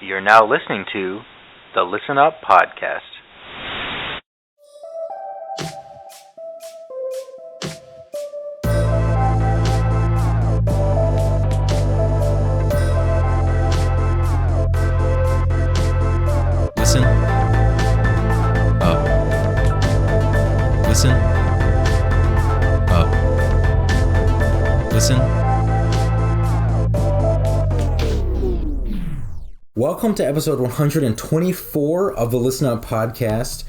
You're now listening to the Listen Up Podcast. Listen up. Listen up. Listen. Welcome to episode 124 of the Listen Up Podcast.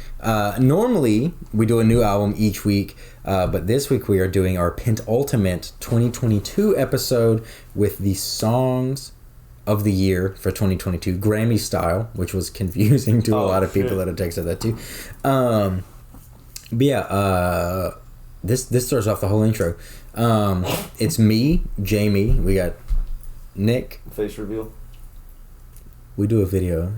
Normally, we do a new album each week, but this week we are doing our penultimate 2022 episode with the songs of the year for 2022, Grammy style, which was confusing to a lot of people that have texted that too. But yeah, this starts off the whole intro. It's me, Jamie. We got Nick. Face reveal. We do a video.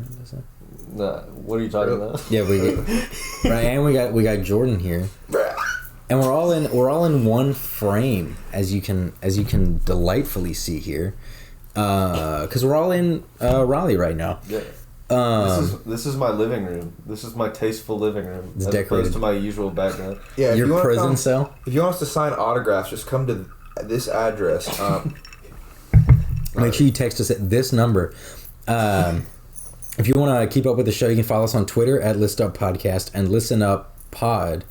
Nah, what are you talking about? Yeah, right, and we got Jordan here, and we're all in one frame, as you can delightfully see here, because we're all in Raleigh right now. Yeah. This is my living room. This is my tasteful living room. It's as decorated opposed to my usual background. Yeah, your prison cell. If you want us to sign autographs, just come to this address. Make sure you text us at this number. If you want to keep up with the show, you can follow us on Twitter at Listen Up Podcast and Listen Up Pod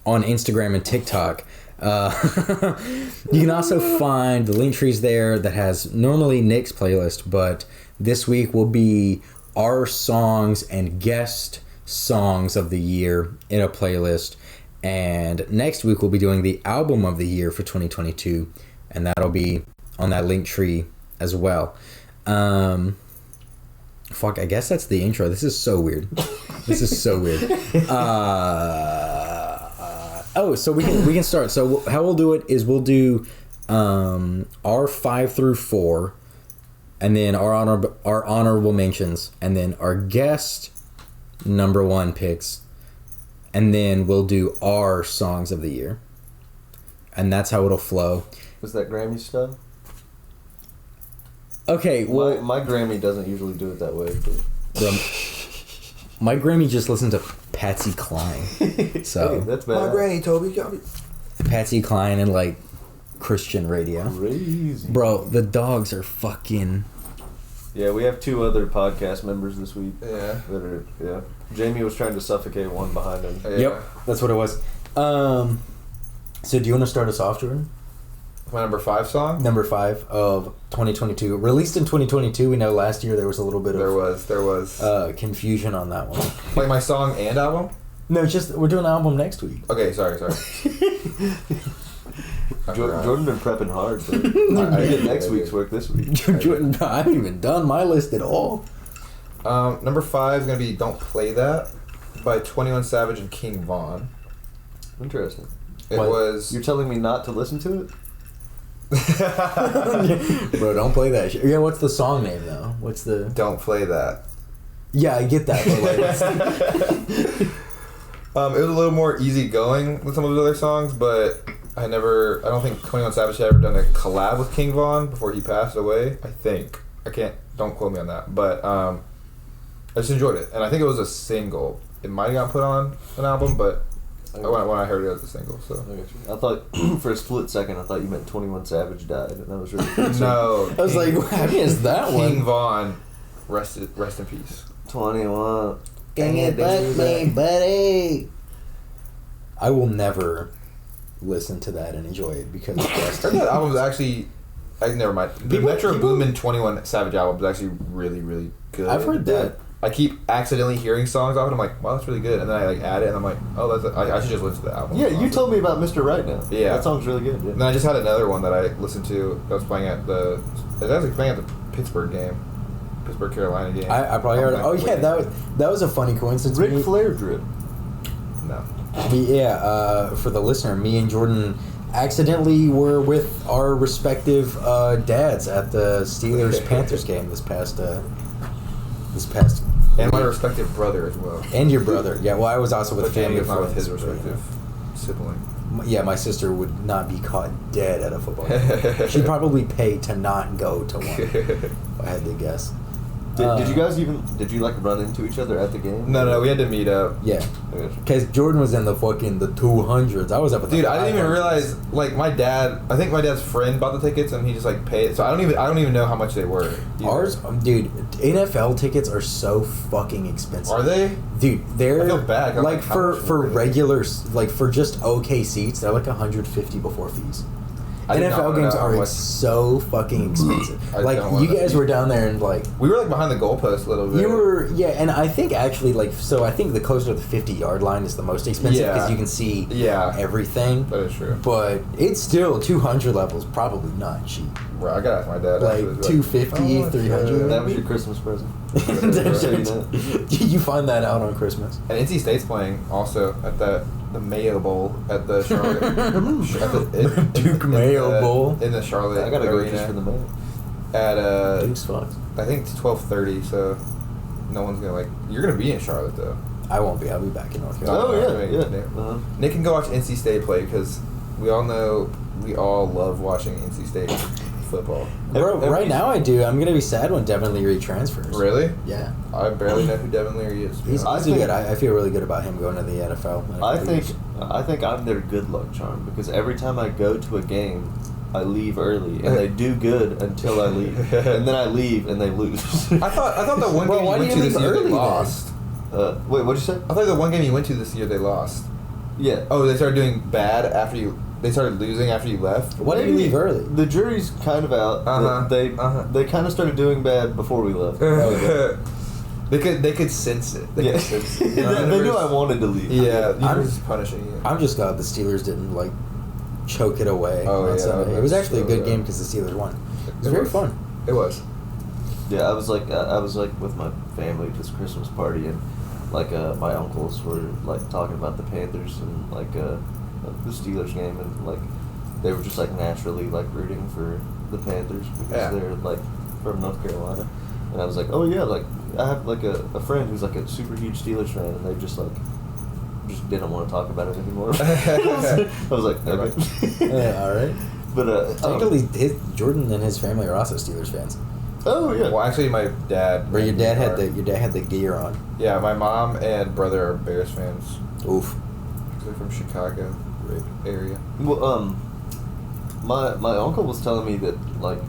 on Instagram and TikTok. You can also find the link trees there that has normally Nick's playlist, but this week will be our songs and guest songs of the year in a playlist. And next week we'll be doing the album of the year for 2022, and that'll be on that link tree as well. Fuck, I guess that's the intro. This is so weird. So we can start. So how we'll do it is we'll do our 5 through 4, and then our honorable mentions, and then our guest number 1 picks, and then we'll do our songs of the year, and that's how it'll flow. Was that Grammy stuff? Okay, well, my Grammy doesn't usually do it that way. But. My Grammy just listened to Patsy Cline, so hey, that's bad. My granny told me. Patsy Cline and like Christian radio. Crazy, bro. The dogs are fucking. Yeah, we have 2 other podcast members this week. Yeah. Jamie was trying to suffocate one behind him. Yeah. Yep, that's what it was. So do you want to start us off, Jordan? My number 5 song? Number 5 of 2022. Released in 2022. We know last year there was a little bit There was confusion on that one. Like my song and album? No, it's just we're doing an album next week. Okay, sorry. Jordan been prepping hard, bro. I did next week's work this week. Jordan, I haven't even done my list at all. Number 5 is going to be Don't Play That by 21 Savage and King Von. Interesting. It was... You're telling me not to listen to it? Bro, don't play that shit. Yeah, what's the song name though? What's the... Don't Play That. Yeah, I get that. But like, it was a little more easygoing with some of his other songs, but I don't think 21 Savage had ever done a collab with King Von before he passed away. Don't quote me on that, but I just enjoyed it, and I think it was a single. It might have gotten put on an album, but when I heard it as a single, so. I thought, for a split second, I thought you meant 21 Savage died, and that was really No. I was like, what is that one? King Von, rest in peace. 21. Can you fuck me, buddy? I will never listen to that and enjoy it because I heard that album's actually... never mind. The Metro Boomin 21 Savage album is actually really, really good. I've heard that. I keep accidentally hearing songs off it. I'm like, wow, that's really good. And then I like add it, and I'm like, oh, I should just listen to the album. Yeah, you told me about Mr. Right Now. Yeah. That song's really good. Yeah. And then I just had another one that I listened to that was playing at the Pittsburgh game. Pittsburgh, Carolina game. I probably heard it. Oh, yeah, that was a funny coincidence. Ric Flair drip. No. For the listener, me and Jordan accidentally were with our respective dads at the Steelers-Panthers game this past and my respective brother as well. And your brother. Yeah, well, I was also with family not with friends. his respective sibling. Yeah, my sister would not be caught dead at a football game. She'd probably pay to not go to one, if I had to guess. Did you guys did you like run into each other at the game? No, we had to meet up. Yeah. Because Jordan was in the 200s. I was up at the Dude, I didn't even 500s. realize, like, I think my dad's friend bought the tickets and he just, like, paid. So I don't even know how much they were. Either. Ours, dude, NFL tickets are so fucking expensive. Are they? Dude, they're I feel bad. like How much for were they? regular, like for just okay seats, they're like $150 before fees. I did not NFL know games how are much- so fucking expensive. I Like don't you wanna- guys were down there and like We were, like, behind the goalpost a little bit. you were, yeah, and I think actually like so I think the closer to the 50-yard line is the most expensive Yeah. because you can see everything. That is true. But it's still 200 levels, probably not cheap. Bro, I gotta ask my dad. Like actually. 250, oh, 300. That was your Christmas present. You find that out on Christmas. And NC State's playing also at the Mayo Bowl at the Charlotte. Duke Mayo Bowl. In the Charlotte I gotta go arena. just for the mail. At Duke's fucked. I think it's 12:30, so no one's gonna like. You're gonna be in Charlotte though. I won't be. I'll be back in North Carolina. Oh yeah, Nick. yeah. Uh-huh. Nick can go watch NC State play because we all know we all love watching NC State football. Bro, Every- right now I do. I'm gonna be sad when Devin Leary transfers. Really? Yeah. I barely know who Devin Leary is. to be He's honest. good. I feel really good about him going to the NFL. in a I couple think years. I'm their good luck charm because every time I go to a game, I leave early and they do good until I leave, and then I leave and they lose. I thought the one Bro, game why you do went you to this leave year early they then? lost. Wait, what'd you say? I thought the one game you went to this year they lost. Yeah. Oh, they started doing bad after you. They started losing after you left. Why did you leave early? The jury's kind of out. Uh-huh. They kind of started doing bad before we left. They could sense it. They Yeah. could sense it. They knew I wanted to leave. Yeah, you I'm- were just punishing you. I'm just glad the Steelers didn't like choke it away. Oh, on yeah, Sunday. It was that's actually a so good bad. game because the Steelers won. It was very fun. It was. Yeah, I was like with my family at this Christmas party, and like my uncles were like talking about the Panthers and like the Steelers game, and like they were just like naturally like rooting for the Panthers because Yeah. they're like from North Carolina, and I was like, oh yeah, like I have like a friend who's like a super huge Steelers fan, and they just didn't want to talk about it anymore. I was like, okay. Yeah, all right. But Technically, Jordan and his family are also Steelers fans. oh yeah. Well, actually, my dad. But your dad had are. the gear on. Yeah, my mom and brother are Bears fans. Oof. They're from Chicago area. Well, my uncle was telling me that like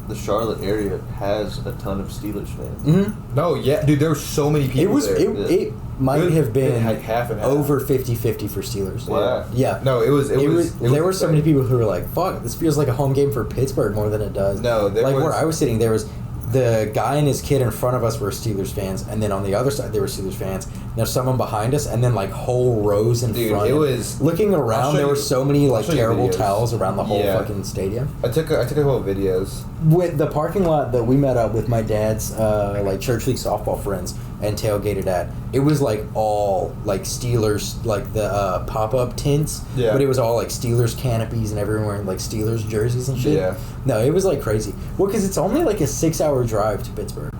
the Charlotte area has a ton of Steelers fans. Mm-hmm. No, yeah, dude, there were so many people It was there. it might have been like half and half. over 50-50 for Steelers. Wow. Yeah. No, it was. There were so many people who were like, "Fuck, this feels like a home game for Pittsburgh more than it does." No, there like was- where I was sitting, there was the guy and his kid in front of us were Steelers fans, and then on the other side they were Steelers fans. There's someone behind us, and then like whole rows in Dude, front. it was- looking I'll around. show There were you- so many I'll like show you terrible videos. towels around the whole Yeah. fucking stadium. I took a couple of videos. With the parking lot that we met up with my dad's like church league softball friends and tailgated at, it was like all like Steelers, like the pop-up tents, Yeah. but it was all like Steelers canopies and everyone wearing like Steelers jerseys and shit. Yeah. No, it was like crazy. Well, because it's only like a 6-hour drive to Pittsburgh,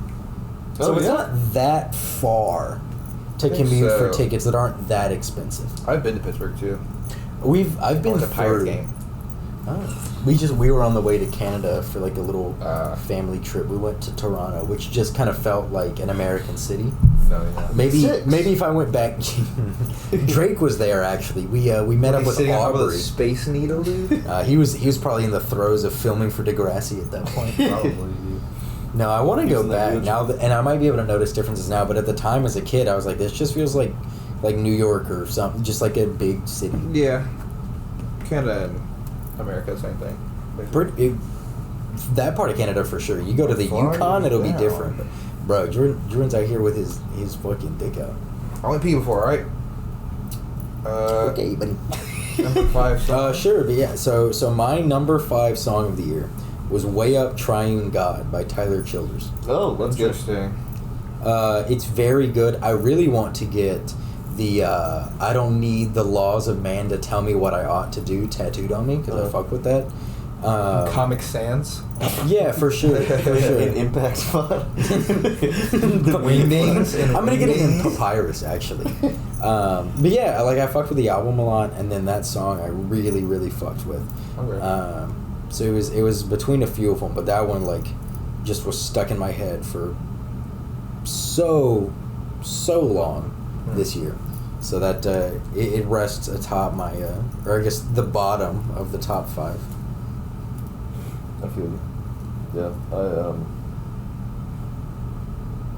so Oh, it's yeah. not that far to think commute for so. tickets that aren't that expensive. I've been to Pittsburgh too. I've been I went to Pirate through. game. Oh. We were on the way to Canada for like a little Ah. family trip. We went to Toronto, which just kind of felt like an American city. No, yeah. Maybe Six. if I went back, Drake was there actually. We met up with sitting on top of the Aubrey. Space Needle, dude. He was probably in the throes of filming for Degrassi at that point. Probably. No, I want to He go was in the back original. now, and I might be able to notice differences now. But at the time, as a kid, I was like, this just feels like New York or something, just like a big city. Yeah. Canada and America, same thing. That part of Canada for sure. You go to the Far Yukon, it'll be down. different. But, bro, Jordan's out here with his fucking dick out. I only peed before, right? Okay, buddy. Number 5 song. Sure, but yeah. So my number 5 song of the year was "Way Up Triune God" by Tyler Childers. Oh, that's good. Interesting. It's very good. I really want to get the "I don't need the laws of man to tell me what I ought to do" tattooed on me because I fuck with that. Comic Sans. Yeah, for sure. For sure. In impact spot. The wingdings and I'm gonna get it in wingdings. papyrus actually. But yeah, like I fucked with the album a lot, and then that song I really really fucked with. Okay. So it was between a few of them, but that one like just was stuck in my head for so long this year, so that it rests atop my, or I guess the bottom of the top 5. I feel you. Yeah,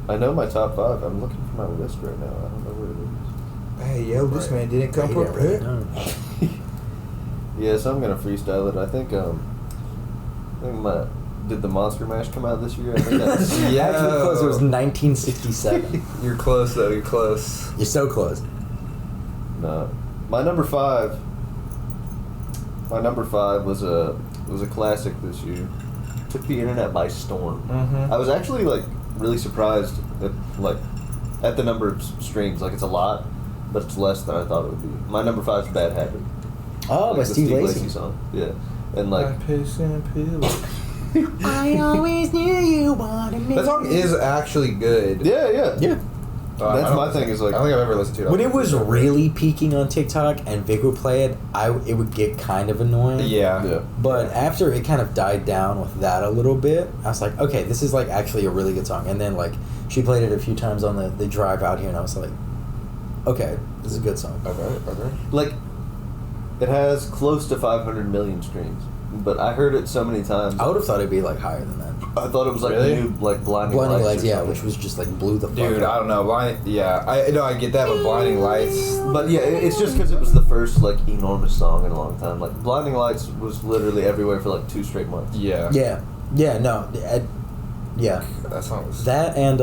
I know my top 5. I'm looking for my list right now. I don't know where it is. Hey, yo, this man didn't come Right, prepared. no. Yeah, so I'm gonna freestyle it. I think did the Monster Mash come out this year? I think that's Yeah. Actually close. It was 1967. You're close, though. You're close. You're so close. No. My number 5 was a classic this year. Took the internet by storm. Mm-hmm. I was actually like really surprised at the number of streams. Like, it's a lot, but it's less than I thought it would be. My number 5 is Bad Habit. Oh, by the Steve Lacy. song. Yeah. And like I always knew you wanted me. That song is actually good. yeah. Yeah. That's my thing, is like, I don't think I've ever listened to it. When it was really peaking on TikTok and Vic would play it, it would get kind of annoying. Yeah. But after it kind of died down with that a little bit, I was like, okay, this is like actually a really good song. And then like she played it a few times on the drive out here, and I was like, okay, this is a good song. Okay. like, it has close to 500 million streams, but I heard it so many times. I would have thought it'd be like higher than that. I thought it was like Really? new, like Blinding Blinding Lights. Lights, or yeah, something. which was just like blew the fuck Dude, up. I don't know. I know I get that, but Blinding Lights. But yeah, it's just because it was the first like enormous song in a long time. Like, Blinding Lights was literally everywhere for like 2 straight months. Yeah. Yeah, no, yeah. That song was. That and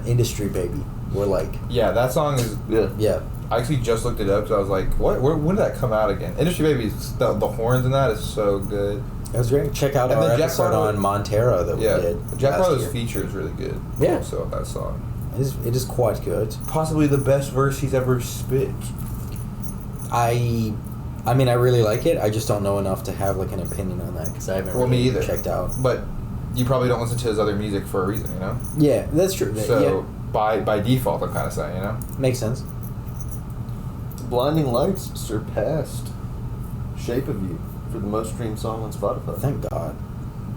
Industry Baby were like, Yeah, that song is. yeah. I actually just looked it up because I was like, what? When did that come out again? Industry Baby's the horns in that is so good. It was great. Check out And our then Jack episode Harlow- on Montero that Yeah. we did. Jack last Harlow's year. feature is really good. Yeah. Also, that song. It is quite good. Possibly the best verse he's ever spit. I mean, I really like it. I just don't know enough to have like an opinion on that because I haven't Well, me really either. checked out. But you probably don't listen to his other music for a reason, you know? Yeah, that's true. So by default, I'm kind of saying, you know? yeah, makes sense. Blinding Lights surpassed Shape of You for the most streamed song on Spotify. Thank God.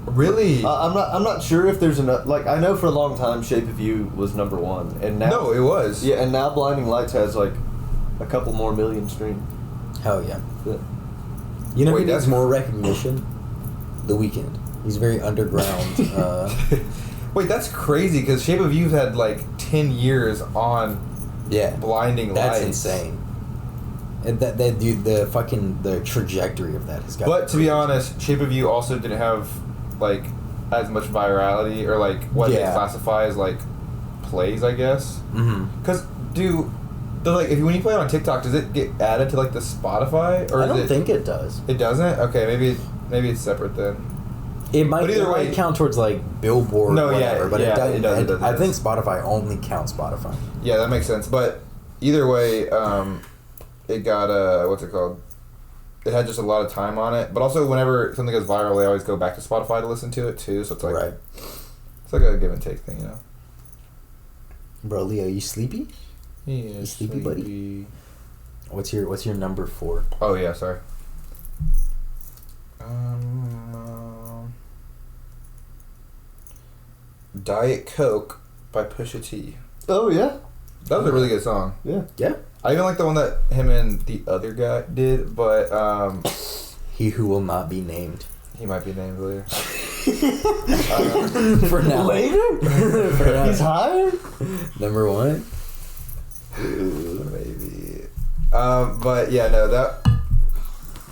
Really? I'm not sure if there's enough. Like, I know for a long time Shape of You was number 1, and now No, it was. yeah, and now Blinding Lights has like a couple more million streams. Hell yeah. Yeah. You know who Wait, needs that's- more recognition? The Weeknd. He's very underground. Wait, that's crazy because Shape of You've had like 10 years on Yeah. Blinding That's Lights. insane. And that dude, the trajectory of that has got. But to be honest, Shape of You also didn't have like as much virality or like what they Yeah. classify as like plays, I guess. Mm-hmm. Because when you play it on TikTok, does it get added to like the Spotify or I is don't it, think it does. it doesn't? Okay, maybe it's separate then. It might, But either it might way- count towards like Billboard, No, or yeah, whatever, but yeah, it doesn't. it does, it does, it I does. think Spotify only counts Spotify. Yeah, that makes sense. But either way, it got what's it called? It had just a lot of time on it. But also, whenever something goes viral, they always go back to Spotify to listen to it too. So it's like Right. it's like a give and take thing, you know. Bro, Leo, you sleepy? Yeah, You sleepy, buddy? What's your number 4? Oh yeah, sorry. Diet Coke by Pusha T. Oh yeah. That was a really good song. Yeah. Yeah. I even like the one that him and the other guy did, but He who will not be named. he might be named later. For now. Later? For now. He's hired? Number 1. Maybe. But yeah, no, that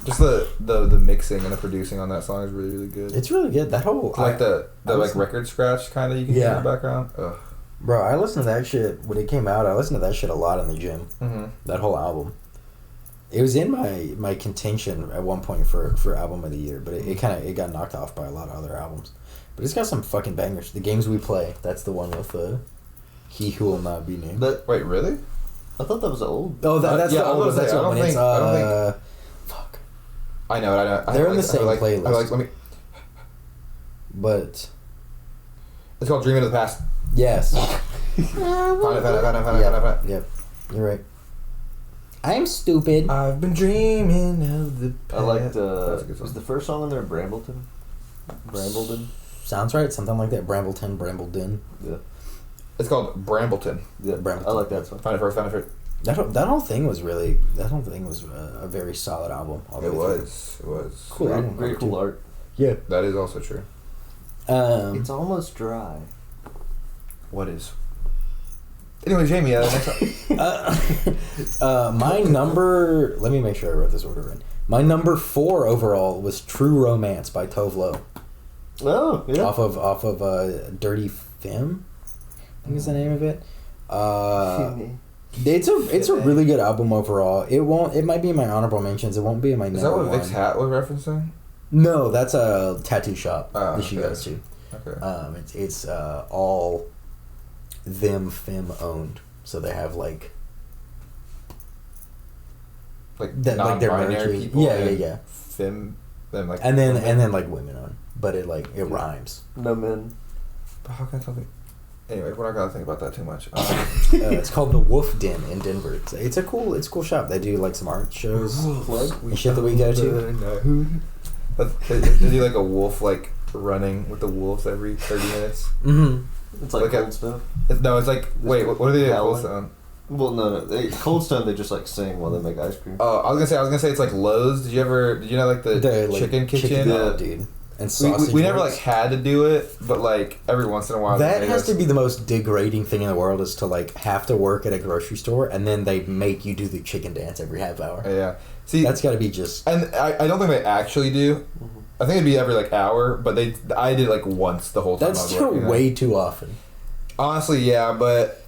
just the mixing and the producing on that song is really really good. It's really good. That whole like the I like listen- record scratch kind of you can hear Yeah. in the background. Ugh. Bro, I listened to that shit when it came out. I listened to that shit a lot in the gym. Mm-hmm. That whole album. It was in my contention at one point for album of the year, but it got knocked off by a lot of other albums. But it's got some fucking bangers. The Games We Play. That's the one with He Who Will Not Be Named. Wait, really? I thought that was old. Oh, that's yeah, the I was old one. gonna That's say, the I old don't one. It's think- I don't fuck. I know. They're in the I same like, playlist. let me. But It's called Dreaming of the Past. yes. Found it. Yep. You're right. I'm stupid. I've been dreaming of the I past. liked, That's a good song. was the first song on there Brambleton? Sounds right. Something like that. Brambleton. Yeah. It's called Brambleton. Yeah, Brambleton. I like that song. Find it first. Find it first. That whole thing was a very solid album. all the It way through. was. It was. Cool Very, album. very cool art. Yeah. That is also true. It's almost dry. What is? Anyway, Jamie, next up. My number. Let me make sure I wrote this order in. My number 4 overall was True Romance by Tove Lo. Oh, yeah. Off of Dirty Femme, I think is the name of it. It's a really good album overall. It might be in my honorable mentions. It won't be in my number Is that what one. Vic's hat was referencing? No, that's a tattoo shop Oh, that she okay. goes to. Okay. It's all them femme owned, so they have like Like that, like their non-binary merch. people. Yeah, and yeah. Femme, then like. And then like women owned, but it rhymes. No men. But how can something? Anyway, we're not gonna think about that too much. It's called the Wolf Den in Denver. It's a cool shop. They do like some art shows and shit that we go to. They do like a wolf like running with the wolves every 30 minutes. Mm-hmm. It's like Cold Stone. It's like wait, what are they at Cold Howling. Stone? Well, no. Cold Stone, they just like sing while they make ice cream. Oh, I was gonna say it's like Lowe's. Did you know like the like, chicken kitchen? Yeah, dude. And sausage. We never rolls. like had to do it, but like every once in a while. That they has us- to be the most degrading thing in the world, is to like have to work at a grocery store and then they make you do the chicken dance every half hour. Yeah. See, That's got to be just. and I don't think they actually do. I think it'd be every like hour, but I did like once the whole time. That's I was still working there. way too often. Honestly, yeah, but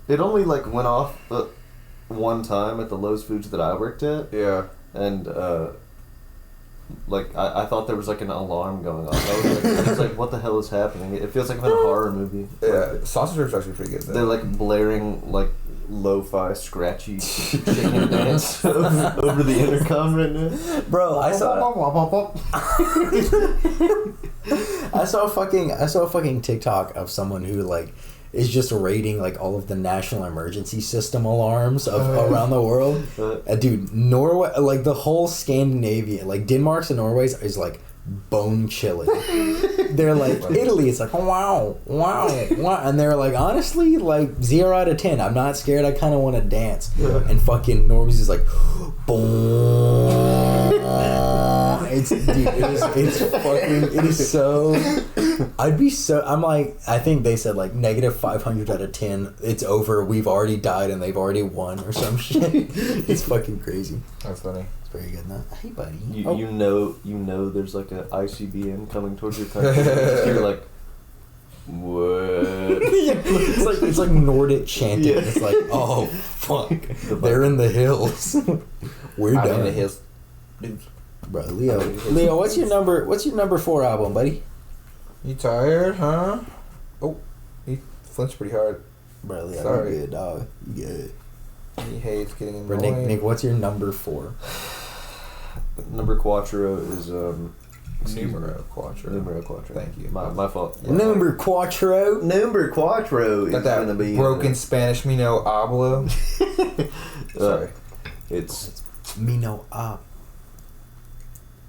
It only like went off one time at the Lowe's Foods that I worked at, yeah. and like I thought there was like an alarm going off. I was like, what the hell is happening? It feels like I'm in a horror movie. Yeah, sausage rolls are actually pretty good. Though. They're like blaring like lo-fi scratchy chicken dance over the intercom right now. Bro, I saw a fucking TikTok of someone who like is just rating like all of the national emergency system alarms of around the world. Dude, Norway, like the whole Scandinavia, like Denmark's and Norway's is like bone chilling. They're like Italy, it's like wow, and they're like honestly like 0 out of 10. I'm not scared. I kind of want to dance. And fucking Norway's is like boom. It is so. I'm like, I think they said like -500 out of 10. It's over. We've already died and they've already won or some shit. It's fucking crazy. That's funny. It's very good. Now, hey buddy. You know there's like a ICBM coming towards your country. You're like, what? It's like Nordic chanting. Yeah. It's like, oh fuck, they're in the hills. We're I'm done. in the hills. Dudes. Bro, Leo, what's your number 4 album, buddy? You tired, huh? Oh, he flinched pretty hard. Bro, Leo, Sorry. you good, dog. You good. He hates getting Bro, annoyed. Nick, what's your number 4? Number quattro is Numero quattro. Numero quattro. Thank you. My fault. Yeah. Number Quattro. Number quattro is Got that gonna be broken Spanish me no hablo. Sorry. It's Mino Up.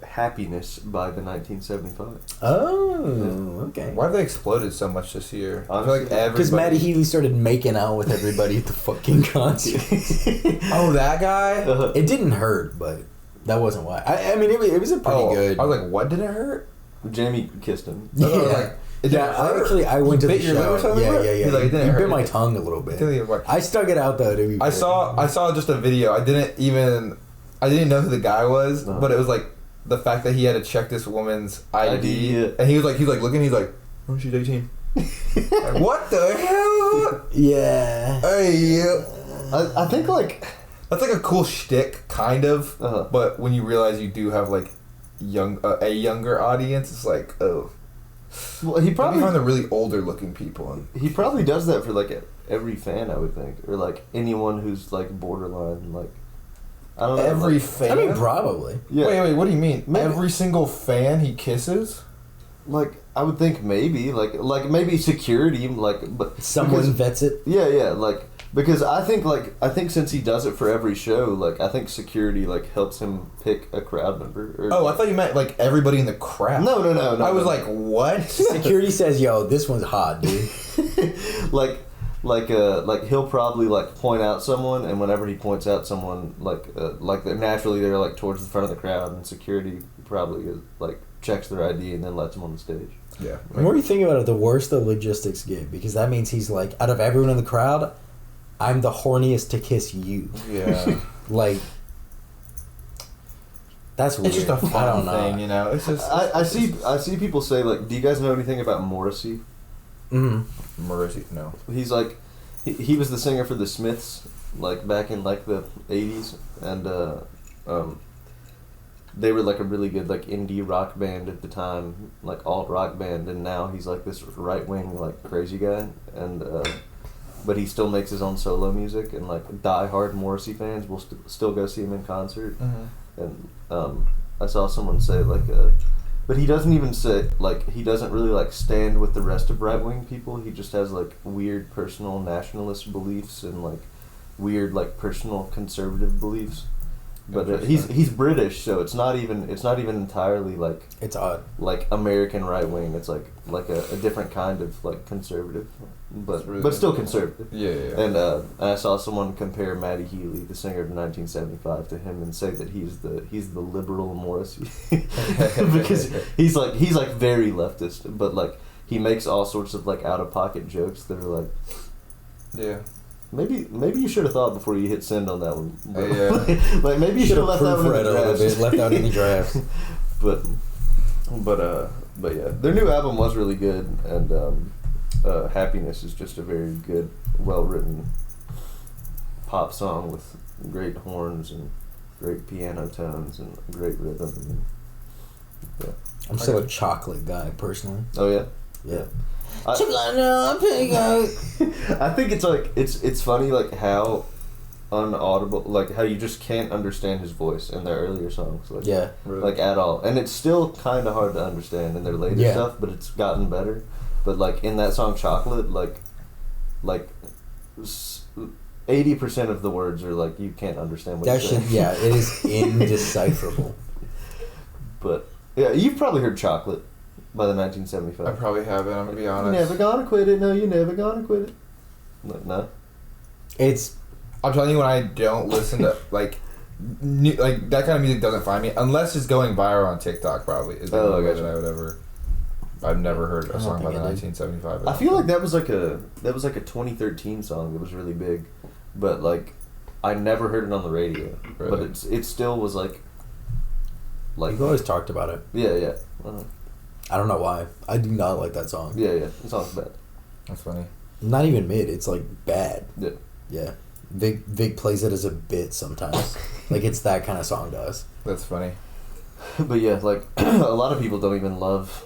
Happiness by the 1975. Oh, okay. Why have they exploded so much this year? I feel Honestly, like everybody. Because Matty Healy started making out with everybody at the fucking concert. Oh, that guy. It didn't hurt, but that wasn't why. I mean, it was a pretty good. I was like, what did it hurt? Jamie kissed him. Yeah. I was like, it Yeah, didn't hurt? I went to the bit your lip or show. something, Yeah, bro? yeah, yeah. He's like, it didn't You hurt. bit my tongue a little bit. Tell you what. I stuck it out though. To be I fair. saw just a video. I didn't know who the guy was, Uh-huh. but it was like the fact that he had to check this woman's ID, yeah. and he was like looking, he's like, oh, she's 18. Like, what the hell? Yeah. Hey, I think like that's like a cool shtick, kind of. Uh-huh. But when you realize you do have like a younger audience, it's like, oh. well, he Probably probably find the really older looking people. And, he probably does that for like every fan, I would think, or like anyone who's like borderline, like I don't know. every like, fan. I mean, probably. yeah, Wait, what do you mean? Maybe. Every single fan he kisses? like I would think maybe like maybe security, like but Someone because- vets it. Yeah, like because I think since he does it for every show, like I think security like helps him pick a crowd member. Or, Oh, I thought you meant like everybody in the crowd. No. I was no. like, what? Security says, "Yo, this one's hot, dude." like like he'll probably like point out someone, and whenever he points out someone, like they're like towards the front of the crowd, and security probably like checks their ID and then lets them on the stage. Yeah. The more you think about it, the worse the logistics get, because that means he's like, out of everyone in the crowd, I'm the horniest to kiss you. Yeah. Like, that's weird. It's just a I fun don't know. thing, you know. It's just. I see people say like, do you guys know anything about Morrissey? Mm-hmm. Morrissey, no. He's like, he was the singer for the Smiths, like back in like the 80s, and they were like a really good like indie rock band at the time, like alt rock band, and now he's like this right wing like crazy guy, and but he still makes his own solo music, and like die-hard Morrissey fans will still go see him in concert, and I saw someone say like but he doesn't even say, like, he doesn't really, like, stand with the rest of right-wing people. He just has, like, weird personal nationalist beliefs and, like, weird, like, personal conservative beliefs. But he's British, so it's not even entirely, like... It's odd. Like, American right-wing. It's, like a different kind of, like, conservative. But really but still conservative. Yeah. And I saw someone compare Matty Healy, the singer of 1975, to him and say that he's the liberal Morrissey, because he's like very leftist, but like he makes all sorts of like out of pocket jokes that are like, Yeah. maybe you should have thought before you hit send on that one. Yeah. Like maybe you should have left that one in proofread the a little draft. bit, left out in the draft. but yeah, their new album was really good, and Happiness is just a very good, well-written pop song with great horns and great piano tones and great rhythm. And, yeah. I'm still a chocolate guy, personally. Oh yeah, Yeah. I think it's like it's funny like how unaudible, like how you just can't understand his voice in their earlier songs, like Yeah. Really. like at all, and it's still kind of hard to understand in their later Yeah. stuff, but it's gotten better. But like in that song Chocolate, like 80% of the words are like you can't understand what That he's shit, saying. yeah, it is indecipherable. But yeah, you've probably heard Chocolate by the 1975. I probably haven't, I'm gonna be You honest. never gonna quit it, no, you never gonna quit it. No. It's I'm telling you, when I don't listen to like that kind of music doesn't find me unless it's going viral on TikTok. Probably is the Oh, only way gotcha. that I would ever. I've never heard I a don't song by think the I did. 1975. I feel like that was like a 2013 song that was really big, but like I never heard it on the radio. Really? But it still was like you've always talked about it. yeah. Uh-huh. I don't know why. I do not like that song. Yeah. The song's bad. That's funny. Not even mid. It's like bad. Yeah. Yeah. Vic plays it as a bit sometimes. Like it's that kind of song to us. That's funny. But yeah, like a lot of people don't even love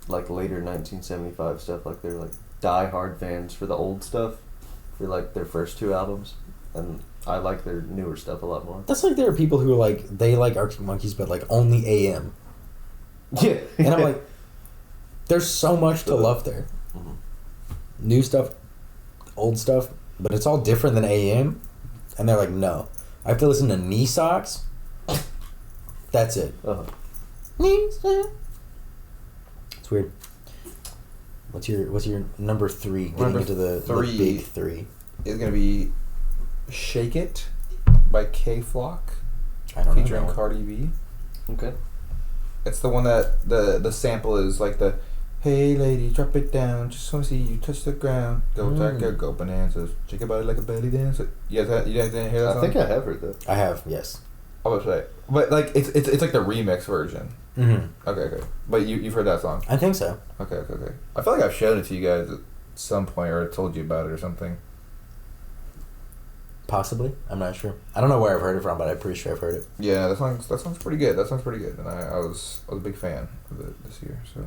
like later 1975 stuff. Like they're like die-hard fans for the old stuff, for like their first two albums, and I like their newer stuff a lot more. That's like there are people who are like they like Arctic Monkeys but like only AM. Yeah, And I'm like, there's so much to love there. Mhm. New stuff, old stuff, but it's all different than AM. And they're like, no. I have to listen to Knee Socks. That's it. Uh-huh. Knee Socks. It's weird. What's your number 3? Getting Number into the three. big 3. It's gonna be "Shake It" by K Flock, I don't featuring know. Cardi B. Okay. It's the one that the sample is like the, "Hey lady, drop it down, just wanna see you touch the ground. Go Tiger, go bananas, shake your body like a belly dancer." You guys didn't hear that I song? think I have heard that. I have, yes. I was right, but like it's like the remix version. Mm-hmm. Okay. But you've heard that song. I think so. Okay. I feel like I've shown it to you guys at some point or told you about it or something. Possibly. I'm not sure. I don't know where I've heard it from, but I'm pretty sure I've heard it. Yeah, that song's pretty good. And I was a big fan of it this year. So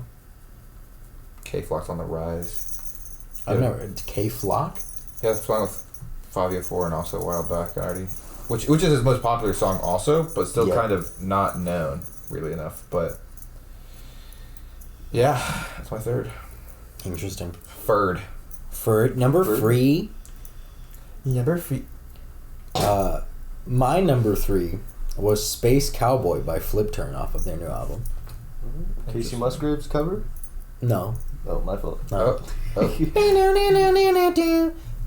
K Flock's on the rise. I've Yeah. never... K Flock? He has a song with Fabio Four and also a while back already, which is his most popular song also, but still Yeah. kind of not known really enough. But yeah, that's my third. Interesting. Third. For number Third? 3... Number three. My number 3 was Space Cowboy by Flip Turn off of their new album. Casey Musgraves cover? No. Oh, my fault. No. Oh.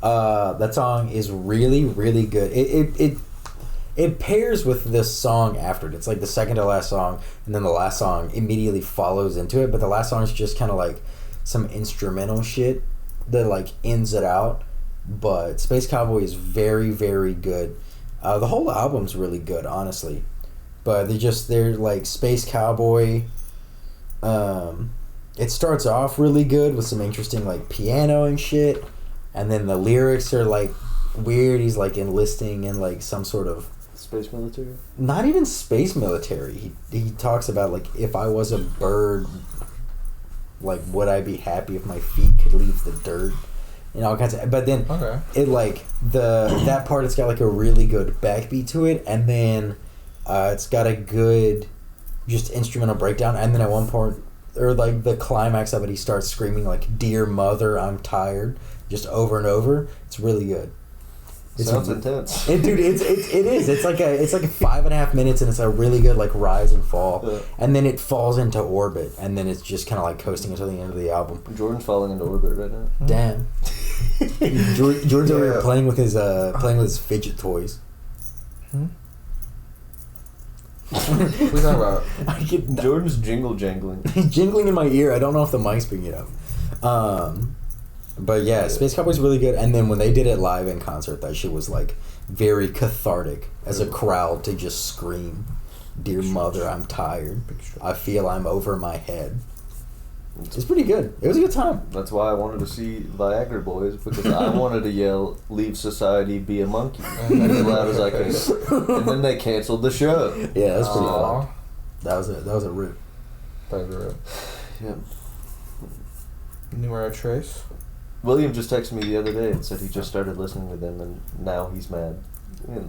That song is really, really good. It pairs with this song after it. It's like the second to last song, and then the last song immediately follows into it. But the last song is just kind of like some instrumental shit that like ends it out. But Space Cowboy is very, very good. The whole album's really good, honestly. But they're like Space Cowboy. It starts off really good with some interesting like piano and shit, and then the lyrics are like weird. He's like enlisting in like some sort of Space military? not even space military. He talks about like, if I was a bird, like would I be happy if my feet could leave the dirt, and all kinds of. But then Okay. it like that part, it's got like a really good backbeat to it, and then it's got a good just instrumental breakdown, and then at one point, or like the climax of it, he starts screaming like "Dear Mother, I'm tired," just over and over. It's really good. Sounds intense. It is. It's like 5.5 minutes, and it's a really good like rise and fall, Yeah. and then it falls into orbit, and then it's just kind of like coasting until the end of the album. Jordan's falling into orbit right now. Damn. George's over here Yeah. playing with his fidget toys. What are you talking about? I get Jordan's jingle jangling. He's jingling in my ear. I don't know if the mic's picking it up. But yeah, Space Cowboy's really good. And then when they did it live in concert, that shit was like very cathartic as a crowd to just scream, "Dear Mother, I'm tired. I feel I'm over my head." It's pretty good. It was a good time. That's why I wanted to see Viagra Boys, because I wanted to yell, "Leave society, be a monkey," as loud as I could. And then they canceled the show. Yeah, that's pretty Aw. fun. That was a root. Yeah. Numero Trace. William just texted me the other day and said he just started listening to them, and now he's mad.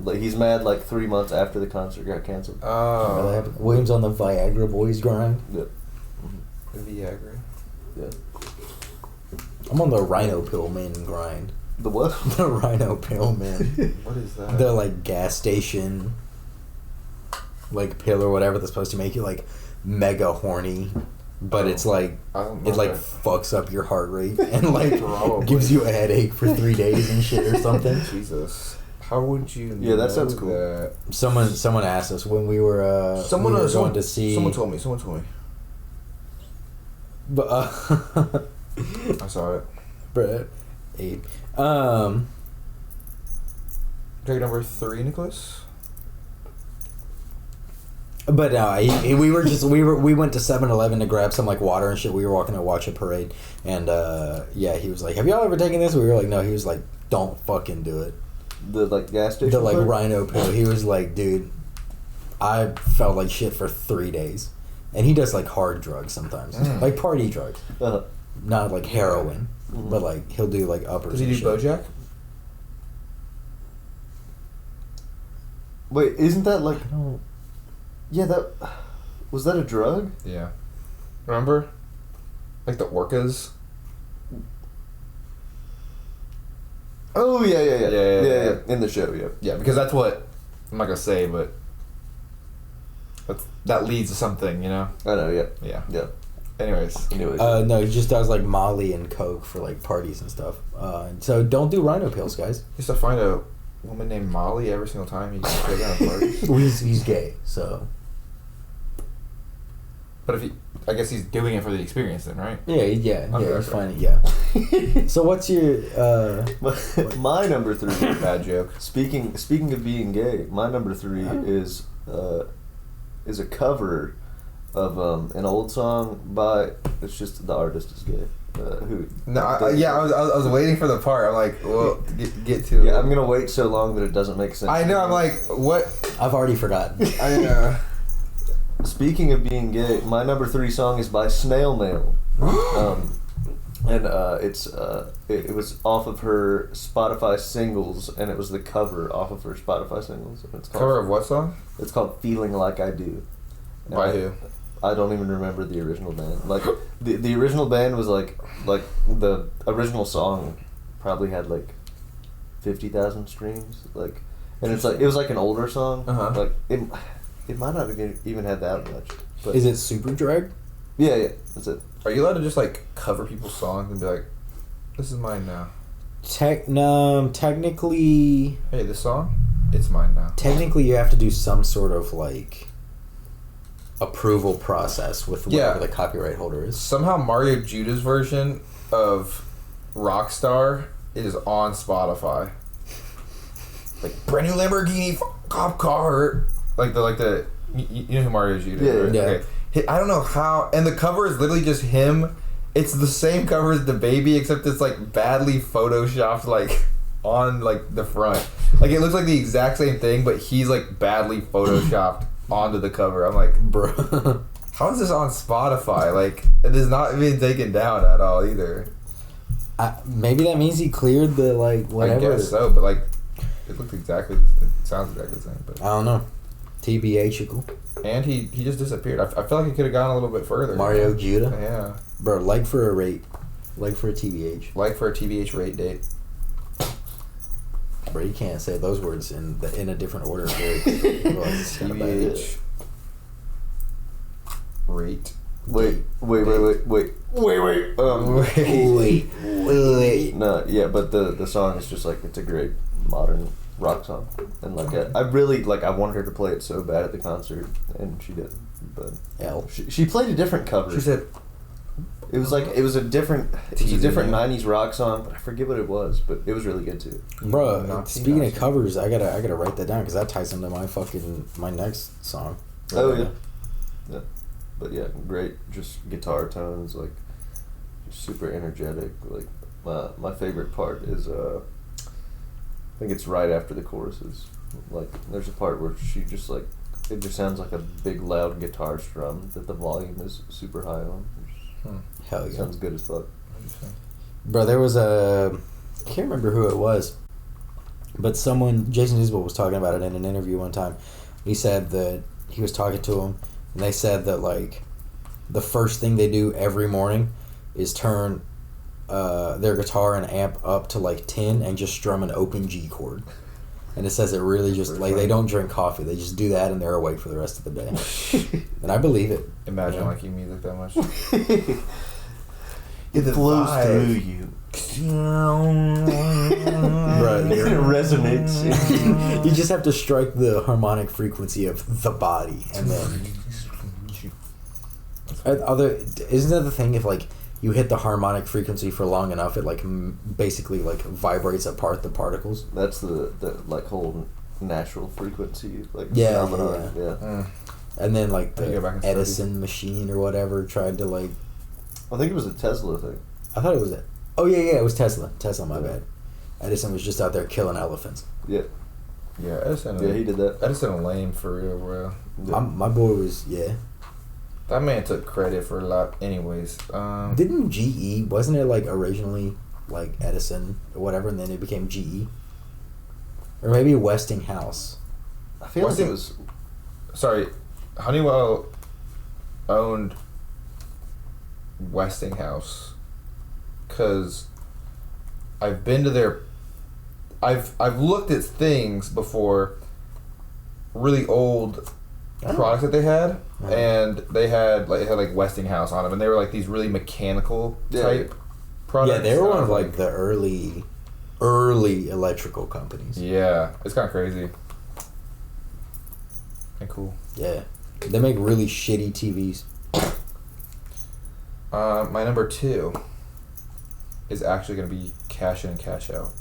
Like, he's mad like 3 months after the concert got canceled. Oh. Williams on the Viagra Boys grind. Yep. Viagra. Yeah. I'm on the Rhino Pill Man grind. The what? The Rhino Pill Man. What is that? The like gas station like pill or whatever that's supposed to make you like mega horny, but it's like it like fucks up your heart rate and like Probably. gives you a headache for 3 days and shit or something. Jesus. How would you Yeah, that know sounds cool. that? Someone asked us when we were going to see. Someone told me. But I saw it. Brett, 8. Drake number 3, Nicholas. But no, we went to 7-Eleven to grab some like water and shit. We were walking to watch a parade, and yeah, he was like, "Have y'all ever taken this?" We were like, "No." He was like, "Don't fucking do it." The like gas station. The like clerk? Rhino pill. He was like, "Dude, I felt like shit for 3 days," and he does like hard drugs sometimes, like party drugs, Uh-huh. not like heroin, Mhm. but like he'll do like uppers. Does he and do shit. BoJack? Wait, isn't that like? I don't. Yeah, that was that a drug? Yeah. Remember? Like the orcas? Oh yeah. Yeah. In the show, yeah. Yeah, because that's what I'm not gonna say, but that leads to something, you know? I know, yeah. Yeah. Anyways. Anyways. No, he just does like Molly and Coke for like parties and stuff. So don't do Rhino pills, guys. Used to find a woman named Molly every single time he used to go down to parties. Well, he's gay, so But I guess he's doing it for the experience then, right? yeah, Okay, he's okay. fine. Yeah. So what's your My number 3. Bad joke. Speaking of being gay, my number 3 is a cover of an old song by. It's just the artist is gay. Who? No, I was waiting for the part. I'm like, well, get to it. Yeah, I'm gonna wait so long that it doesn't make sense. I know. I'm like, what? I've already forgotten. I know. Speaking of being gay, my number 3 song is by Snail Mail, and it was off of her Spotify singles, and it was the cover off of her Spotify singles. And it's called, Cover of what song? It's called "Feeling Like I Do." And By who? I don't even remember the original band. Like the original band was like the original song probably had like 50,000 streams. Like, and it's like it was like an older song. Uh-huh. Like it might not even had that much. But Is it Super Drag? yeah, that's it. Are you allowed to just like cover people's songs and be like, "This is mine now"? Technically, Hey, this song, it's mine now. you have to do some sort of like approval process with whatever the copyright holder is. Somehow Mario Judah's version of Rockstar is on Spotify. Like brand new Lamborghini cop car. You know who Mario Judah is, right? Yeah. Okay. I don't know how, and the cover is literally just him. It's the same cover as the baby, except it's like badly photoshopped like on like the front. Like it looks like the exact same thing, but he's like badly photoshopped onto the cover. I'm like, Bro. how is this on Spotify? Like it is not being taken down at all either. Maybe that means he cleared the like whatever. I guess so, but like it looks exactly. It sounds exactly the same, but I don't know. TBH. and he just disappeared. I feel like he could have gone a little bit further. Mario Judah. Yeah. Bro, like for a rate. Like for a TBH. Like for a TBH rate date. Bro, you can't say those words in a different order. It's kinda bad. TBH rate. Wait. No, yeah, but the song is just like, it's a great modern rock song, and like I really like, I wanted her to play it so bad at the concert, and she didn't. But she played a different cover. She said it was a different Teasing you. 90s rock song, but I forget what it was, but it was really good too. Bro, Not speaking too of covers, I gotta write that down because that ties into my next song. Oh yeah. But yeah, great, just guitar tones, like just super energetic. Like my favorite part is I think it's right after the choruses. Like there's a part where she just like, it just sounds like a big loud guitar strum that the volume is super high on. Hell yeah. Sounds good as fuck. Bro, there was I can't remember who it was, but Jason Isbell was talking about it in an interview one time. He said that he was talking to him, and they said that like the first thing they do every morning is turn their guitar and amp up to like 10 and just strum an open G chord. And it says it really just like they don't drink coffee, they just do that and they're awake for the rest of the day. And I believe it. Imagine Yeah. liking music that much. It flows vibe. through you. Right. It resonates. You just have to strike the harmonic frequency of the body, and then isn't that the thing? If like you hit the harmonic frequency for long enough, it like basically like vibrates apart the particles. That's the like whole natural frequency like Yeah, phenomenon. Yeah. And then like I need to go back the and study. Edison machine or whatever tried to like. I think it was a Tesla thing. I thought it was it. Oh yeah, it was Tesla. My bad. Edison was just out there killing elephants. Yeah. Yeah, Edison. Yeah, he did that. Edison lame for real, bro. Yeah. My boy was That man took credit for a lot. Anyways, Didn't GE, wasn't it like originally like Edison or whatever, and then it became GE? Or maybe Westinghouse. I feel like it was. sorry, Honeywell owned Westinghouse because I've been to their. I've looked at things before. Really old products that they had, and they had like Westinghouse on them, and they were like these really mechanical type products. Yeah, they were one of like the early electrical companies. Yeah, it's kind of crazy and cool. Yeah, they make really shitty TVs. My number 2 is actually gonna be Cash In and Cash Out.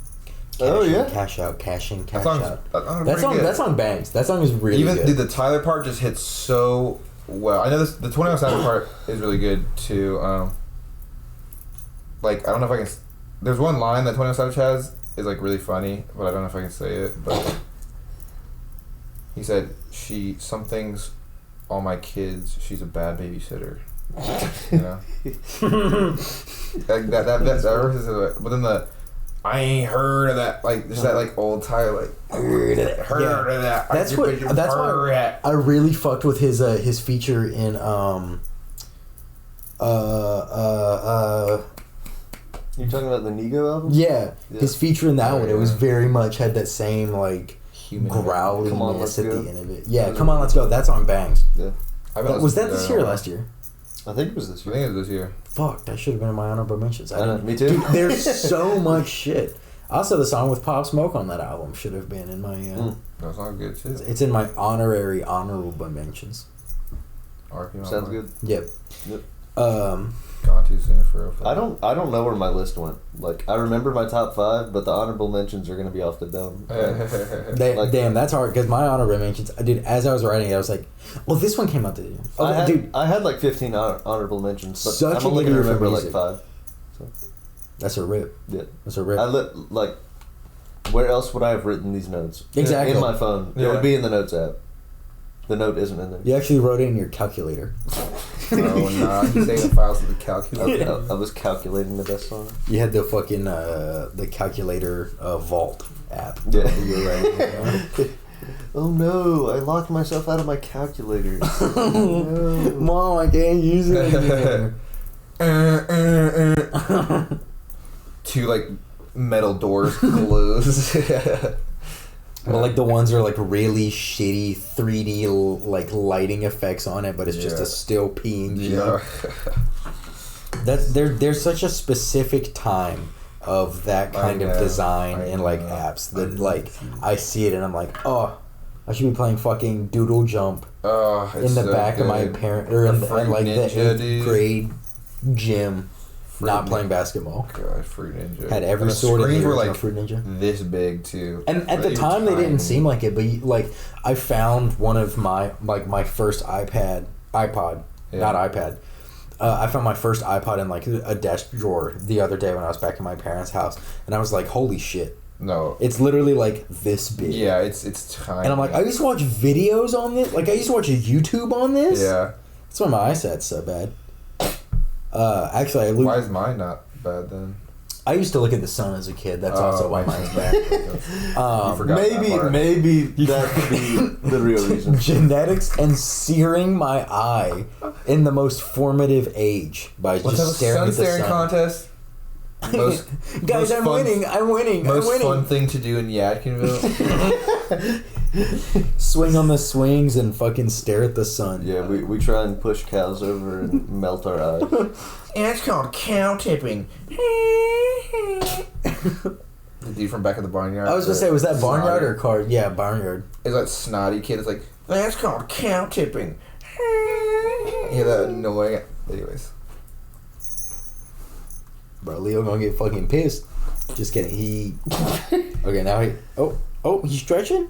Cash out, cash in, cash That out. song's That song bangs. That song is really Even good. dude, the Tyler part just hits so well. I know the 21 Savage part is really good too. Like I don't know if I can. There's one line that 21 Savage has is like really funny, but I don't know if I can say it. But he said, some things, all my kids, she's a bad babysitter. You know, like that verse is. But then I ain't heard of that. Like just that like old Tyler like heard of that. That's why I really fucked with his feature in You talking about the Nigo album? yeah, his feature in that one, it was Yeah. very much had that same like Human Come On, Let's growliness at Go. the end of it. Yeah, come on, let's go. That song bangs. Yeah. Was that this year or last year? I think it was this I year. think it was this year. Fuck, that should have been in my honorable mentions. I know, didn't- me too. Dude, there's so much shit. Also, the song with Pop Smoke on that album should have been in my. That sounds good too. It's in my honorable mentions. Sounds good. Yep. Gone too soon for a I don't know where my list went. Like, I remember my top 5, but the honorable mentions are gonna be off the dome. Damn, that's hard because my honorable mentions, dude. As I was writing it, I was like, "Well, this one came out today." Oh, I had like 15 honorable mentions, but Such I'm only a gonna year for remember like music. 5. So, That's a rip. yeah. That's a rip. Like, where else would I have written these notes? Exactly. In my phone. It Yeah. would be in the notes app. The note isn't in there. You actually wrote it in your calculator. Oh, nah. You saving the files to the calculator. I was calculating the best song. You had the fucking the calculator vault app. Yeah. You were writing. Oh no, I locked myself out of my calculator. No. Mom, I can't use it anymore. Two, like, metal doors close. But like the ones are like really shitty 3D like lighting effects on it, but it's just Yeah. a still PNG. Yeah. That's there's such a specific time of that kind of design in like apps that like I see it and I'm like, oh, I should be playing fucking Doodle Jump It's in the so back of my good. parent or in Fruit like Ninja, the 8th dude. grade gym, Fruit not playing Ninja. basketball. God, Fruit Ninja. Had every And the sort of screens were lyrics on like Fruit Ninja. this big too. And at the Like, time, they didn't tiny. seem like it, but like I found one of my first iPod, Yeah. not iPad. I found my first iPod in like a desk drawer the other day when I was back in my parents' house, and I was like, "Holy shit!" No. It's literally like this big. Yeah, it's tiny. And I'm like, I used to watch videos on this. Like I used to watch a YouTube on this. Yeah. That's why my eyesight's so bad. Actually, Why is mine not bad then? I used to look at the sun as a kid. That's also why mine's bad. You forgot that part. Maybe that could be the real reason. Genetics and searing my eye in the most formative age by Let's have a just staring sun at the staring sun. contest. Most, Guys, most I'm fun- winning. I'm winning. Most I'm winning. fun thing to do in Yadkinville. Swing on the swings and fucking stare at the sun. Yeah, we try and push cows over and melt our eyes. And it's called cow tipping. The dude from back of the barnyard. I was gonna say, was that barnyard Snotty. or car? Yeah, barnyard. It's like snotty kid. It's like, that's called cow tipping. Yeah, that annoying. Anyways. Bro, Leo gonna get fucking pissed. Just kidding. He. Okay, now he. Oh, he's stretching.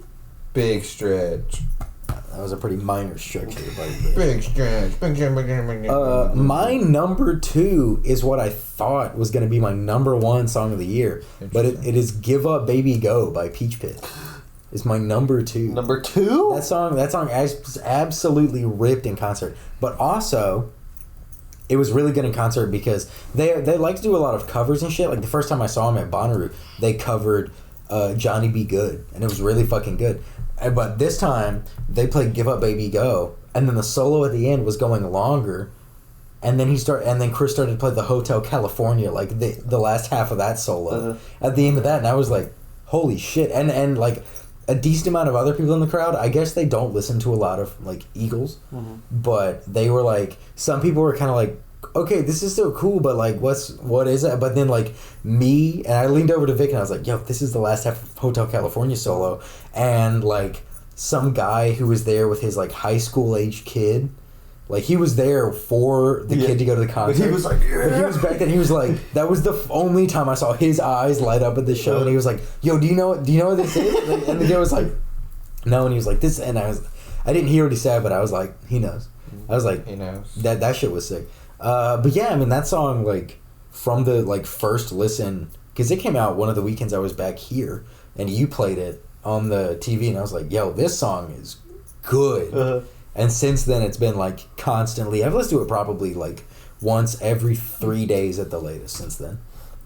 Big stretch. That was a pretty minor stretch here, buddy. Big stretch. Big stretch. My number 2 is what I thought was going to be my number 1 song of the year, but it is "Give Up Baby Go" by Peach Pit. It's my number 2. Number 2? That song absolutely ripped in concert, but also it was really good in concert because they like to do a lot of covers and shit. Like the first time I saw them at Bonnaroo, they covered Johnny B. Good, and it was really fucking good. But this time they played "Give Up Baby Go," and then the solo at the end was going longer, and then Chris started to play the Hotel California, like the last half of that solo at the end of that, and I was like, holy shit. And like a decent amount of other people in the crowd, I guess they don't listen to a lot of like Eagles, but they were like, some people were kind of like, okay, this is still cool, but like what is it? But then like me, and I leaned over to Vic and I was like, yo, this is the last half of Hotel California solo, and like some guy who was there with his like high school age kid, like he was there for the kid to go to the concert. But he was like, yeah. But he was back then. He was like, that was the only time I saw his eyes light up at the show, and he was like, yo, do you know what this is? Like, and the kid was like, no, and he was like, this, and I didn't hear what he said, but I was like, he knows. I was like, He knows. that shit was sick. But yeah, I mean that song, like from the like first listen, because it came out one of the weekends I was back here, and you played it on the TV, and I was like, yo, this song is good. And since then it's been like constantly, I've listened to it probably like once every 3 days at the latest since then.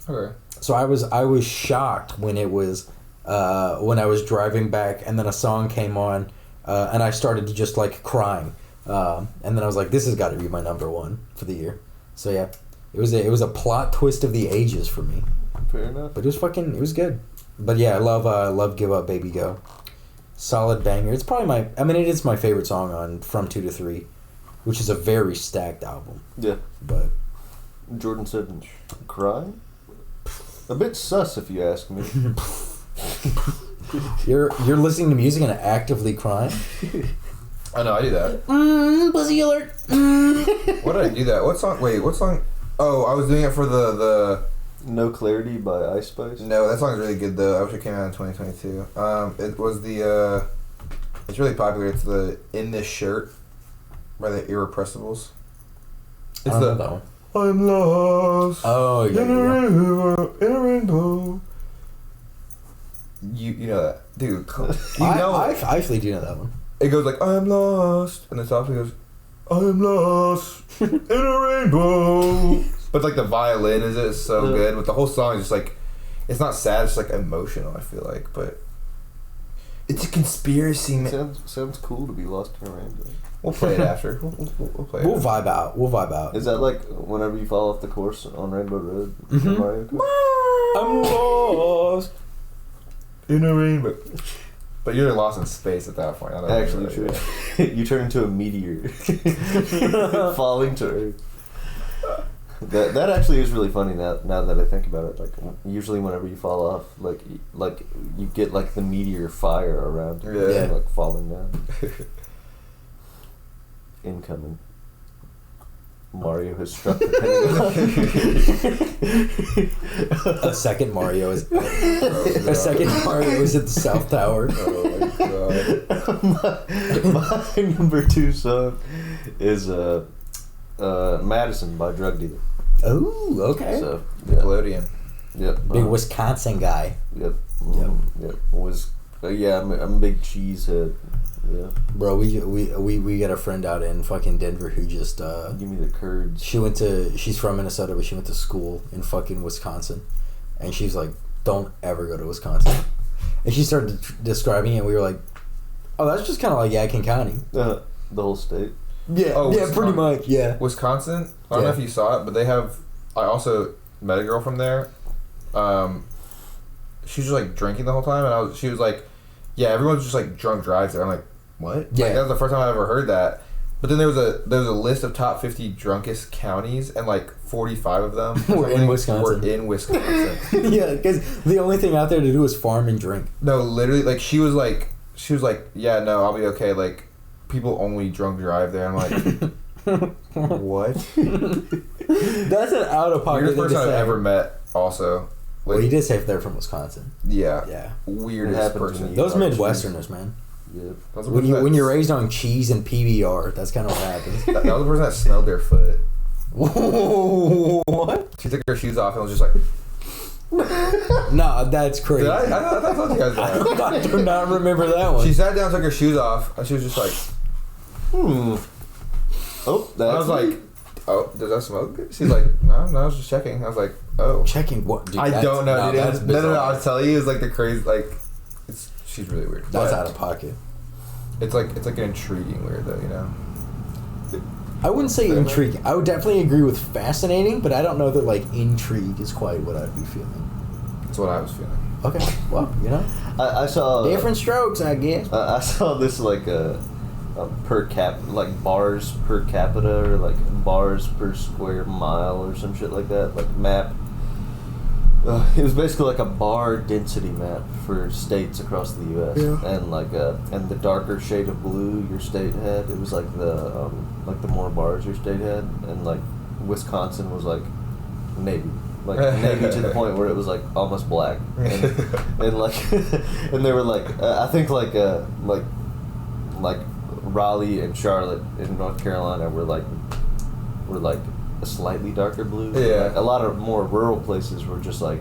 Okay. So I was shocked when it was when I was driving back, and then a song came on, and I started to just like crying. And then I was like, this has got to be my number 1 for the year. So yeah, it was a plot twist of the ages for me. Fair enough. But it was good. But yeah, I love "Give Up Baby Go." Solid banger. It's probably it is my favorite song on From 2 to 3, which is a very stacked album. Yeah. But Jordan said, cry? A bit sus, if you ask me. You're listening to music and actively crying. I know I do that. Pussy alert. What did I do that? What song? Wait, what song? Oh, I was doing it for the. No Clarity by Ice Spice. No, that song's really good though. I wish it came out in 2022. It was the. It's really popular. It's the In This Shirt by the Irrepressibles. It's I don't know that one. I'm lost. Oh, yeah. In a rainbow. You know that, dude. I actually do know that one. It goes like I'm lost, and the top goes I'm lost in a rainbow. But like the violin is so good, but the whole song is just like it's not sad, it's like emotional. I feel like, but it's a conspiracy, man. Sounds cool to be lost in a rainbow. We'll play it after. We'll play it. We'll vibe out. Is that like whenever you fall off the course on Rainbow Road? Mhm. Mario Kart? I'm lost in a rainbow. But you're lost in space at that point. I don't Actually, know. true. You turn into a meteor falling to Earth. That actually is really funny now that I think about it. Like usually whenever you fall off, like you get like the meteor fire around you, Yeah. like falling down. Incoming. Mario has struck the Pentagon. A second Mario is at the South Tower. Oh my number 2 song is Madison by Drug Dealer. Oh, okay. So my god. Nickelodeon. Yep. Big Wisconsin guy. Yep. Yep. Was yeah, I'm a big cheesehead. Yeah. Bro, we got a friend out in fucking Denver who just Give me the curds. she's from Minnesota, but she went to school in fucking Wisconsin, and she's like, don't ever go to Wisconsin. And she started describing it, and we were like, oh, that's just kind of like Yadkin County. The whole state. Yeah, Oh, yeah, Wisconsin. pretty much, yeah. Wisconsin. I don't know if you saw it, but they have. I also met a girl from there. She was just like drinking the whole time, and she was like, "Yeah, everyone's just like drunk drives there." I'm like, "What?" Yeah. Like, that was the first time I ever heard that. But then there was a list of top 50 drunkest counties, and like 45 of them Were in Wisconsin. Were in Wisconsin. Yeah, because the only thing out there to do is farm and drink. No, literally, like she was like, "Yeah, no, I'll be okay." Like, people only drunk drive there. I'm like, what? That's an out of pocket. Weirdest person I've ever met. Also, Well, you did say they're from Wisconsin. yeah, Yeah, weirdest It happens person. when those are Midwesterners, man. Yep. That was the When person you're that- raised on cheese and PBR, that's kind of what happens. that was the person that smelled their foot. What? She took her shoes off and was just like, Nah, that's crazy. did I thought you guys I that. do not remember that one. She sat down, took her shoes off, and she was just like, Oh, that's I was like, oh, does that smell good? She's like, no, I was just checking. I was like, oh. Checking what? Dude, I that's- don't know, no, dude. that's No, bizarre. I'll tell you, it's like the crazy, like, she's really weird. That's But out of pocket. It's like an intriguing weird, though, you know? I wouldn't say intriguing. I would definitely agree with fascinating, but I don't know that like intrigue is quite what I'd be feeling. That's what I was feeling. Okay, well, you know, I saw different strokes, I guess. I saw this like a per cap like bars per capita or like bars per square mile or some shit like that, like map. It was basically like a bar density map for states across the U.S. Yeah. And like and the darker shade of blue your state had, it was like the more bars your state had, and like Wisconsin was like navy. Like navy to the point where it was like almost black, and like, and they were like, I think like Raleigh and Charlotte in North Carolina were like a slightly darker blue. Yeah. Like, a lot of more rural places were just like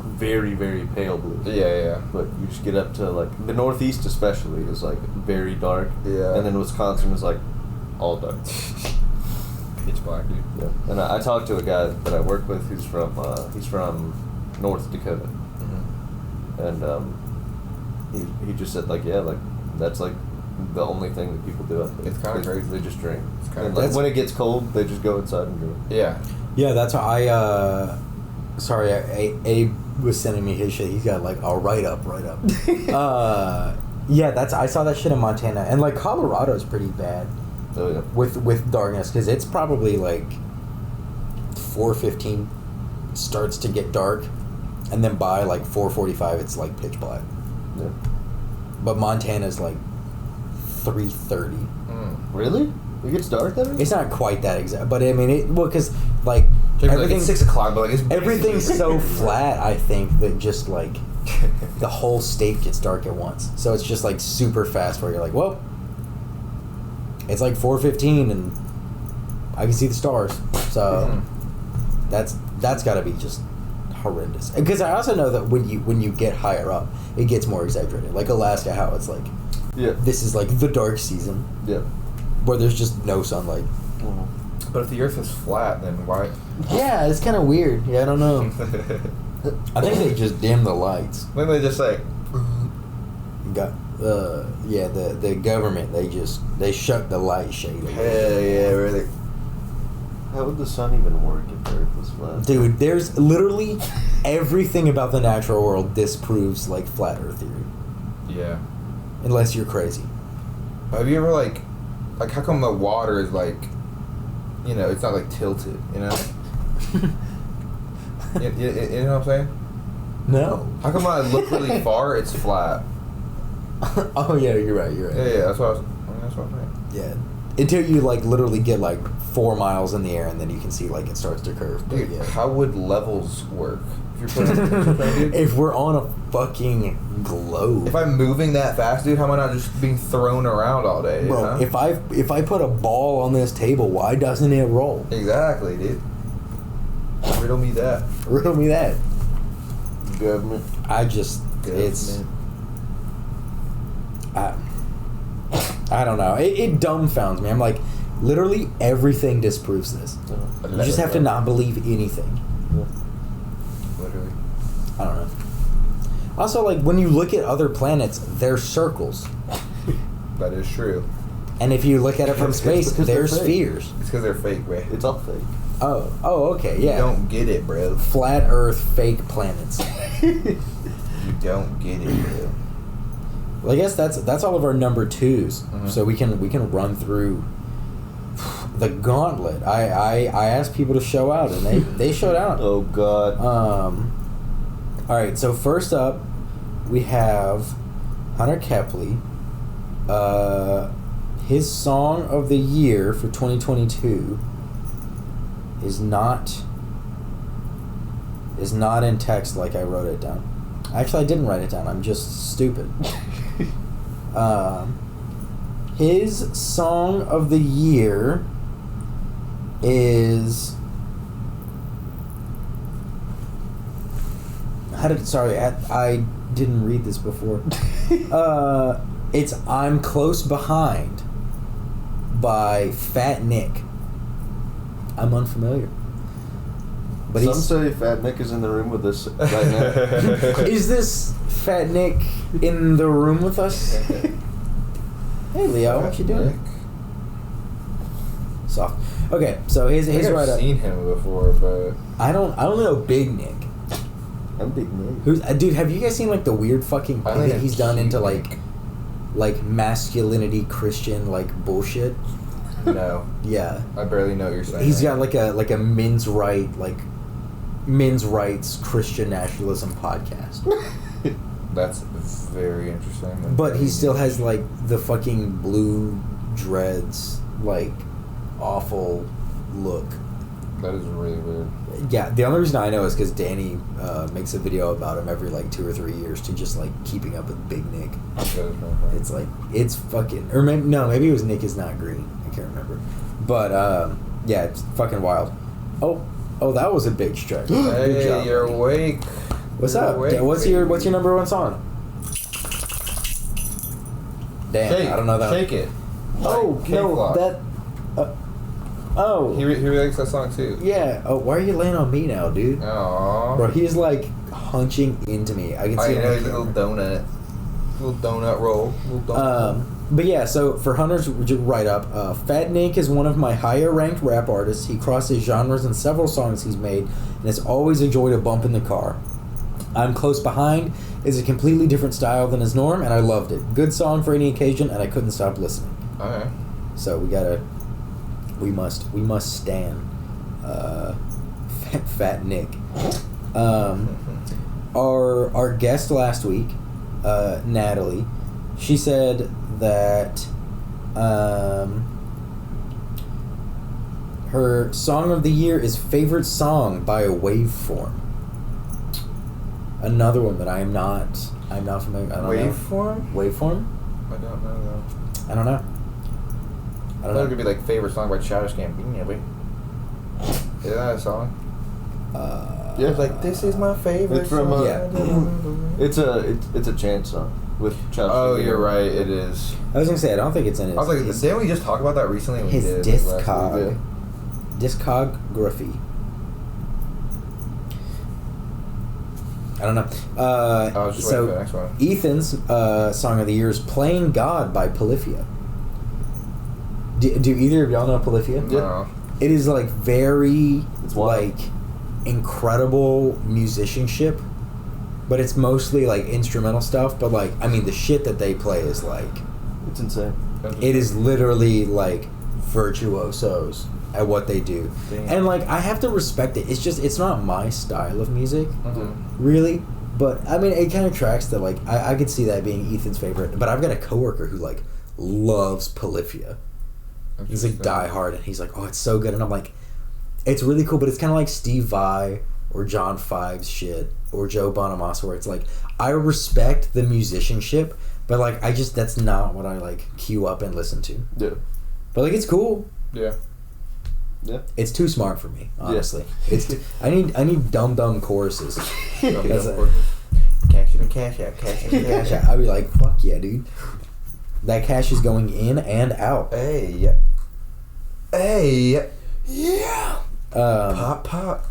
very very pale blue. Yeah. But you just get up to like the Northeast especially is like very dark. Yeah. And then Wisconsin is like all dark. Pitch black, dude. Yeah, and I talked to a guy that I work with who's from North Dakota, and he just said like that's like the only thing that people do up there. It's kinda crazy. They just drink. It's kinda And like crazy. when it gets cold, they just go inside and drink. Yeah. Yeah, that's how Abe was sending me his shit. He's got like a write up. Yeah, I saw that shit in Montana, and like Colorado's pretty bad So yeah. with darkness because it's probably like 4:15 starts to get dark, and then by like 4:45 it's like pitch black. Yeah. But Montana's like 3:30. Really? It gets dark then? It's not quite that exact, but I mean, because like Everything's 6 o'clock, but like it's everything's so flat. I think that just like the whole state gets dark at once, so it's just like super fast. Where you're like, well, it's like 4:15 and I can see the stars. So that's got to be just horrendous. Because I also know that when you get higher up, it gets more exaggerated. Like Alaska, how it's like, this is like the dark season. Yeah. Where there's just no sunlight. Mm-hmm. But if the Earth is flat, then why? Yeah, it's kind of weird. Yeah, I don't know. I think they just dim the lights. Maybe they just like. Got the government they shut the light shade. Hell yeah, really. How would the sun even work if the Earth was flat? Dude, there's literally everything about the natural world disproves like flat Earth theory. Yeah. Unless you're crazy. Have you ever like how come the water is like, it's not like tilted, you know? you know what I'm saying? No. How come when I look really far, it's flat? Oh yeah, you're right. Yeah, that's what I'm saying. Yeah. Until you like literally get like 4 miles in the air and then you can see like it starts to curve. But Dude, yeah. how would levels work? If you're putting a picture frame, dude? If we're on a fucking globe. If I'm moving that fast, dude, how am I not just being thrown around all day? Bro, if I put a ball on this table, why doesn't it roll? Exactly, dude. Riddle me that. Riddle me that. Government. It's I don't know. It dumbfounds me. I'm like, literally everything disproves this. You just have to not believe anything. Literally. I don't know. Also, like, when you look at other planets, they're circles. That is true. And if you look at it from It's space, because they're they're fake. spheres. It's because they're fake, bro. It's all fake. Oh, okay, yeah. You don't get it, bro. Flat Earth, fake planets. You don't get it, bro. Well, I guess that's all of our number 2s. Mhm. So we can run through the gauntlet. I asked people to show out, and they showed out. Oh God. All right. So first up, we have Hunter Kepley. His song of the year for 2022 is not in text like I wrote it down. Actually, I didn't write it down. I'm just stupid. His song of the year is I didn't read this before. It's I'm Close Behind by Fat Nick. I'm unfamiliar. But Some say Fat Nick is in the room with us right now. Is this Fat Nick in the room with us? Hey Leo, what you doing? Soft. Okay, so his I've right up. seen him before, but I don't know Big Nick. I'm Big Nick. Who's dude? Have you guys seen like the weird fucking I thing think that he's it's done Cute into Nick. like masculinity Christian like bullshit? no, Yeah, I barely know what you're saying. he's got like a men's rights Christian nationalism podcast. That's very interesting. But he still has like the fucking blue dreads, like awful look. That is really weird. Yeah, the only reason I know is because Danny makes a video about him every like 2 or 3 years to just like keeping up with Big Nick. That is really funny. It's like it's fucking or maybe it was Nick is Not Green. I can't remember, but yeah, it's fucking wild. Oh, that was a big stretch. Good Hey, job, you're buddy. awake. What's You're up? awake, What's baby. your number 1 song? Damn, Shake, I don't know that. Shake it. Oh Like no, Cake Walk. that. Oh. He really likes that song too. Yeah. Oh, why are you laying on me now, dude? Aww. Bro, he's like hunching into me. I can I see it know on he's a little camera. donut roll. Little donut roll. But yeah, so for Hunter's write-up, Fat Nick is one of my higher-ranked rap artists. He crosses genres in several songs he's made, and it's always a joy to bump in the car. I'm Close Behind is a completely different style than his norm, and I loved it. Good song for any occasion, and I couldn't stop listening. Okay. So we must stand Fat Nick. Our guest last week, Natalie, she said that her song of the year is Favorite Song by a Waveform. Another one that I'm not familiar. I don't Waveform? know. Waveform? I don't know though. I don't know. I thought it could be like favorite song by Childish Gambino. Is that a song? Yeah. It's like this is my favorite. It's from song. Yeah. It's a chant song with Childish Oh, Gambino. you're right. It is. I was gonna say I don't think it's in his. I was like, his, didn't we just talk about that recently? We his did, like, last week. discography. I don't know. I was just waiting for the next one. Ethan's song of the year is "Playing God" by Polyphia. Do either of y'all know Polyphia? No. It is like very It's wild. like incredible musicianship, but it's mostly like instrumental stuff. But like, I mean, the shit that they play is like, It's insane. it is literally like virtuosos at what they do. Damn. And like, I have to respect it. It's just, it's not my style of music, Mhm. really. But I mean, it kind of tracks that. Like, I could see that being Ethan's favorite. But I've got a coworker who like loves Polyphia. He's like diehard, and he's like, "Oh, it's so good," and I'm like, "It's really cool," but it's kind of like Steve Vai or John Five's shit or Joe Bonamassa, where it's like, I respect the musicianship, but like, that's not what I like queue up and listen to. Yeah. But like, it's cool. Yeah. Yeah. It's too smart for me, honestly. I need dumb choruses. That's a- Cash in, cash out, cash in, Cash out. I'd be like, fuck yeah, dude. That cash is going in and out. Hey. Hey. Yeah. Pop.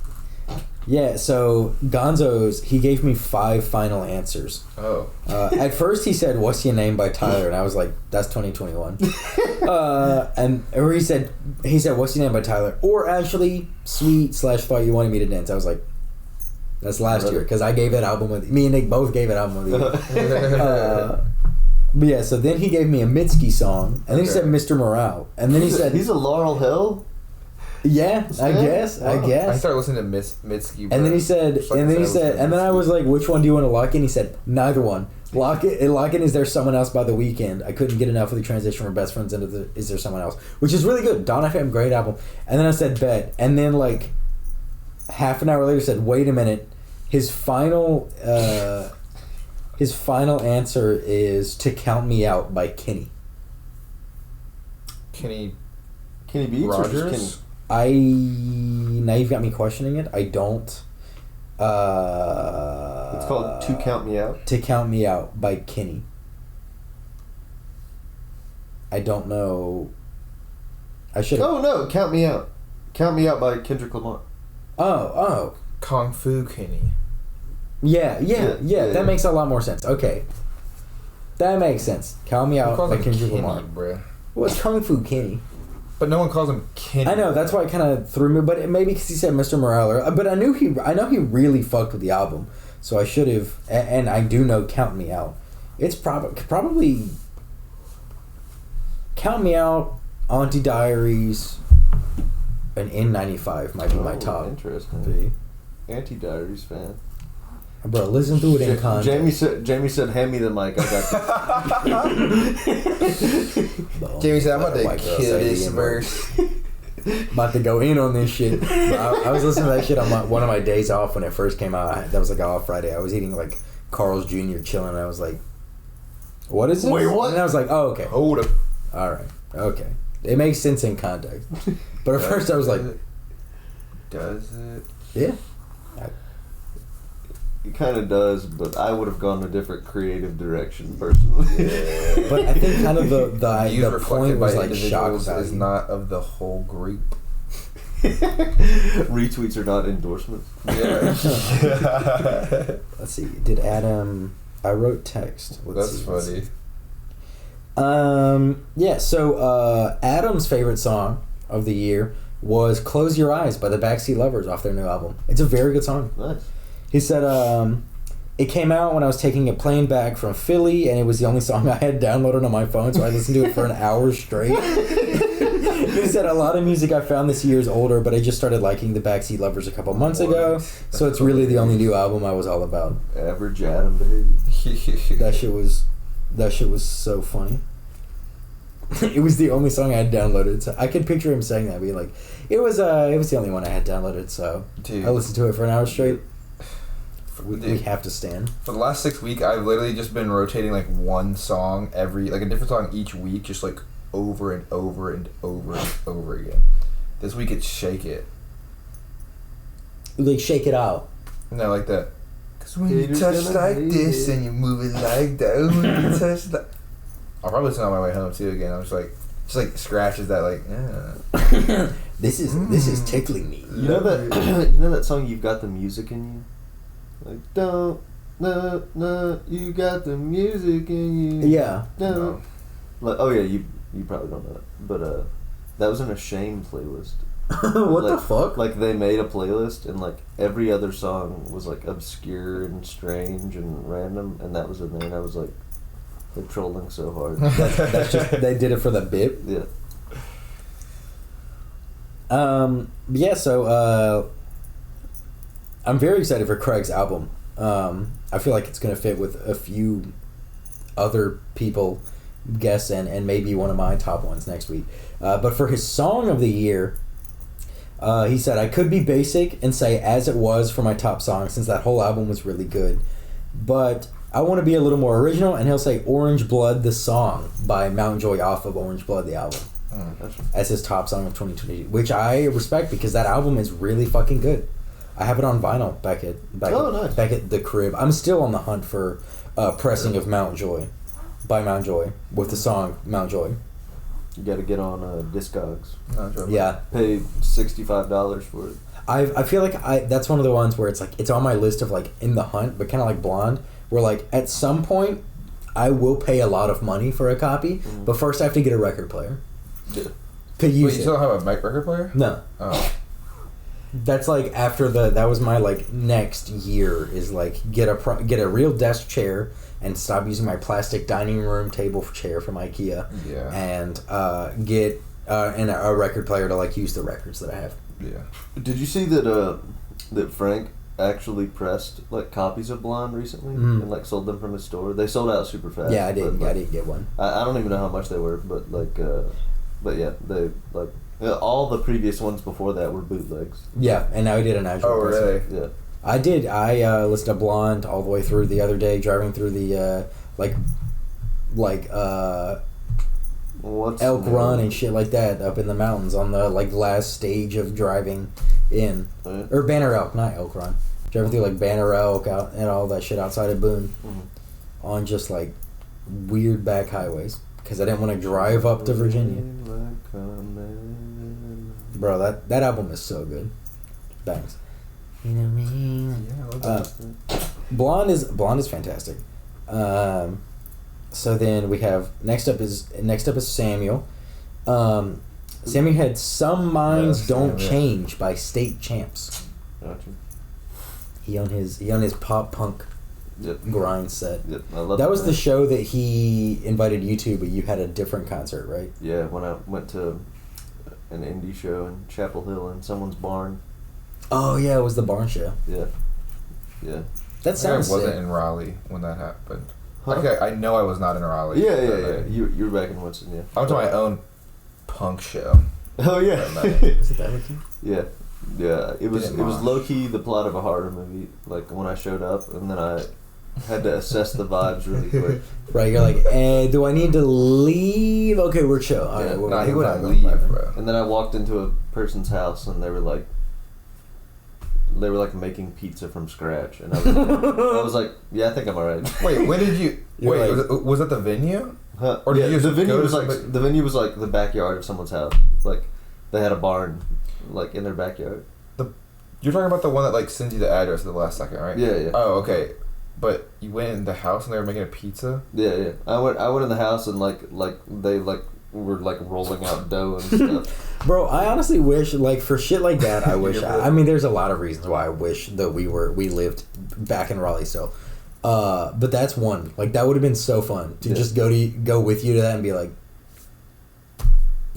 Yeah, so Gonzo's, he gave me 5 final answers. Oh. At first he said, "What's Your Name" by Tyler, and I was like, that's 2021. Or he said, "What's Your Name" by Tyler, or actually Sweet/Thought You Wanted Me to Dance. I was like, that's last year, because I gave that album with, me and Nick both gave it album of the year. But yeah, so then he gave me a Mitski song, and then he said Mr. Morale, and then he said, he's a Laurel Hill. yeah, I guess. I started listening to Mitski. And then he said, and then I was like, which one do you want to lock in? He said, neither one. Lock in Is There Someone Else by The Weeknd. I couldn't get enough of the transition from Best Friends into the Is There Someone Else, which is really good. Dawn FM, great album. And then I said, bet. And then like half an hour later said, wait a minute. His final answer is To Count Me Out by Kenny. Kenny Beats or just Rogers? Now you've got me questioning it. I don't. It's called To Count Me Out. To Count Me Out by Kenny. I don't know. I should. Oh no, Count Me Out. Count Me Out by Kendrick Lamar. Oh. Kung Fu Kenny. Yeah. Yeah. That makes a lot more sense. Okay. That makes sense. Count Me Out by Kendrick Lamar. Bruh. What's Kung Fu Kenny? But no one calls him Kenny. I know, that's why it kind of threw me. But maybe because he said Mr. Morale. But I know he really fucked with the album. So I should have. And I do know Count Me Out. It's probably Count Me Out, Auntie Diaries, and N95 might be my top. Interesting. 3. Anti-Diaries fan. Bro, listen to it in context. Jamie said, "Hand me the mic. I got Boom. Jamie said, I'm about to White girl kill say this the N-word. verse. About to go in on this shit. I was listening to that shit on one of my days off when it first came out. That was like off Friday. I was eating like Carl's Jr. chilling. And I was like, "What is it?" Wait, what? And I was like, "Oh, okay, Hold up. all right, okay." It makes sense in context. But at first, I was like, Does it? "Yeah." It kind of does, but I would have gone a different creative direction personally. But I think kind of the Views point reflected was by like shock individuals is value. not of the whole group. Retweets are not endorsements. Yeah. Let's see. Did Adam? I wrote text. That's funny. Yeah. So Adam's favorite song of the year was "Close Your Eyes" by the Backseat Lovers off their new album. It's a very good song. Nice. He said, it came out when I was taking a plane back from Philly, and it was the only song I had downloaded on my phone, so I listened to it for an hour straight. He said a lot of music I found this year is older, but I just started liking the Backseat Lovers a couple months ago, so it's really the only new album I was all about. Average Adam, baby. That shit was so funny. It was the only song I had downloaded, so I could picture him saying that, being like, it was the only one I had downloaded, so Dude. I listened to it for an hour straight. We have to stand. For the last 6 weeks, I've literally just been rotating like one song a different song each week, just like over and over and over and over again. This week it's Shake It. Like, shake it out. No, like that. Cause when you Haters touch gonna like hate this it. and you move it like that, when you touch like... I'll probably listen on my way home too again. I'm just like scratches that like, yeah. This is tickling me. You know that song, You've Got the Music in You? Like, don't, no, you got the music in you. Yeah. No. Like, oh yeah, you probably don't know that. But that was in a Shame playlist. What the fuck? Like, they made a playlist, and like every other song was like obscure and strange and random, and that was in there, and I was like, they're trolling so hard. That's just, they did it for the bit. Yeah. Yeah, so I'm very excited for Craig's album. I feel like it's going to fit with a few other people, guests, and maybe one of my top ones next week. But for his song of the year, he said, I could be basic and say As It Was for my top song, since that whole album was really good. But I want to be a little more original, and he'll say Orange Blood, the song, by Mount Joy off of Orange Blood, the album, as his top song of 2020, which I respect because that album is really fucking good. I have it on vinyl back at the crib. I'm still on the hunt for pressing of Mount Joy by Mount Joy with the song Mount Joy. You got to get on Discogs. Yeah, Pay $65 for it. I feel like that's one of the ones where it's like it's on my list of like in the hunt, but kind of like Blonde, where like at some point I will pay a lot of money for a copy, but first I have to get a record player. Yeah. To use Wait, you still have a mic record player? No. Oh. That's like after that was my like next year is like get a real desk chair and stop using my plastic dining room table chair from IKEA. Yeah. And get a record player to like use the records that I have. Yeah. Did you see that Frank actually pressed like copies of Blonde recently and like sold them from his store? They sold out super fast. Yeah, I did. But, I didn't get one. I don't even know how much they were, but like, but yeah, they like all the previous ones before that were bootlegs. Yeah, and now he did an actual. Oh, really? Yeah. I did. I listened to Blonde all the way through the other day, driving through the What's Elk Run and shit like that up in the mountains on the like last stage of driving in, or Banner Elk, not Elk Run. Driving through like Banner Elk out and all that shit outside of Boone, on just like weird back highways because I didn't want to drive up to Virginia. Bro, that album is so good. Bangs. You know what I mean? Yeah, I love that. Blonde is fantastic. So then we have next up is Samuel. Samuel had Some Minds Don't Change by State Champs. Gotcha. He on his pop punk grind set. Yep, I love That was the show that he invited you to, but you had a different concert, right? Yeah, when I went to an indie show in Chapel Hill in someone's barn. Oh yeah, it was the barn show. Yeah. That sounds I wasn't sick. in Raleigh when that happened. Huh? Okay, I know I was not in Raleigh. Yeah. You were back in Winston, yeah. I went to my own punk show. Oh yeah. Was it that with you? Yeah. It was Didn't mosh. low key the plot of a horror movie. Like when I showed up, and then I had to assess the vibes really quick. Right, you're like, do I need to leave? Okay, we're chill. All Yeah. right, Nah, he we're wouldn't fine, leave, we're fine. bro. And then I walked into a person's house, and they were like making pizza from scratch, and I was like, yeah, I think I'm alright. Wait, when did you? You're Wait, like- was that the venue? Huh? Or did Yeah, you just the venue go to was like somebody- the venue was like the backyard of someone's house. Like they had a barn, like in their backyard. You're talking about the one that like sends you the address at the last second, right? Yeah. Oh, okay. But you went in the house and they were making a pizza. Yeah. I went in the house and like they were like rolling out dough and stuff. Bro, I honestly wish, like, for shit like that, I wish. I mean, there's a lot of reasons why I wish that we lived back in Raleigh still. But that's one. Like, that would have been so fun to just go with you to that and be like,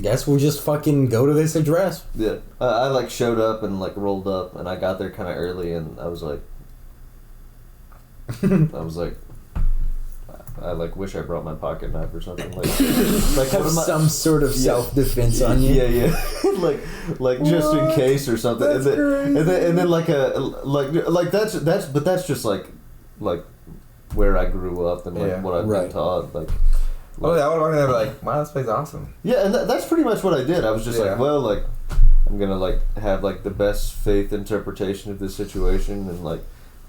Guess we'll just fucking go to this address. Yeah, I like showed up and like rolled up, and I got there kind of early, and I was like, I like wish I brought my pocket knife or something like Have some sort of self-defense on you. Yeah, like just in case or something. That's and then like that's just like where I grew up and like what I've been taught. Like, oh yeah, I would walk in there and be like, wow, this place is awesome. Yeah, and that's pretty much what I did. I was just like, well, like I'm gonna like have like the best faith interpretation of this situation and like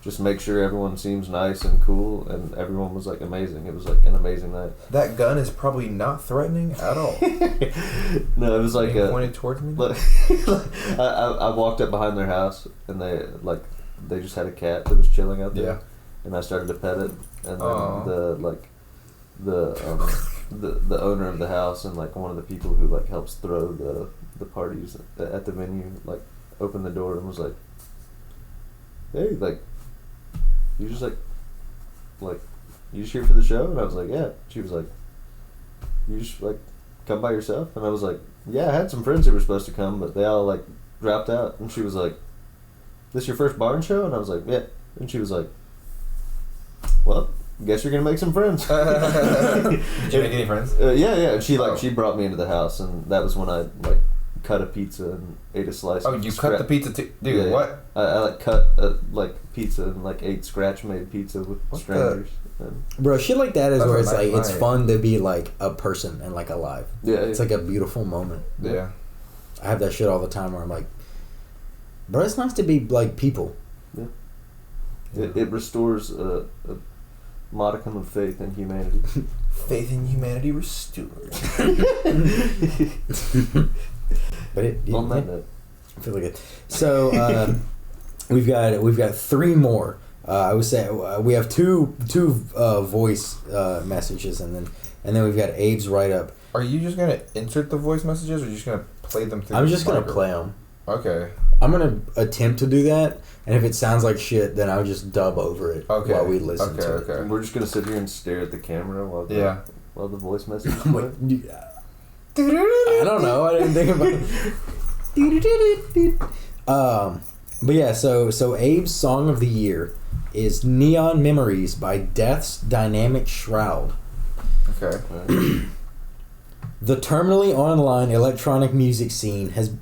just make sure everyone seems nice and cool, and everyone was like amazing. It was like an amazing night. That gun is probably not threatening at all. No, it was like pointed towards me. I walked up behind their house, and they just had a cat that was chilling out there. Yeah. And I started to pet it, and then the owner of the house and like one of the people who like helps throw the parties at the venue like opened the door and was like, hey, like, you just like you just here for the show? And I was like, yeah. She was like, you just like come by yourself? And I was like, yeah, I had some friends who were supposed to come, but they all like dropped out. And she was like, this your first barn show? And I was like, yeah. And she was like, well, guess you're gonna make some friends. Did you make any friends? Yeah. And she she brought me into the house, and that was when I like cut a pizza and ate a slice. Oh, you cut the pizza too, dude? Yeah, what? I like cut like pizza and like ate scratch made pizza with strangers. Bro, shit like that is where it's like it's fun to be like a person and like alive. Yeah, it's like a beautiful moment. Yeah, I have that shit all the time where I'm like, bro, it's nice to be like people. Yeah. It restores a modicum of faith in humanity. Faith in humanity restored. But I feel like it. So we've got three more. I would say we have two voice messages, and then we've got Abe's write up. Are you just gonna insert the voice messages, or are you just gonna play them through? I'm just gonna play them. Okay. I'm gonna attempt to do that, and if it sounds like shit, then I'll just dub over it while we listen to it. And we're just gonna sit here and stare at the camera while the voice message. I don't know. I didn't think about it. But yeah, so Abe's song of the year is "Neon Memories" by Death's Dynamic Shroud. Okay. The terminally online electronic music scene has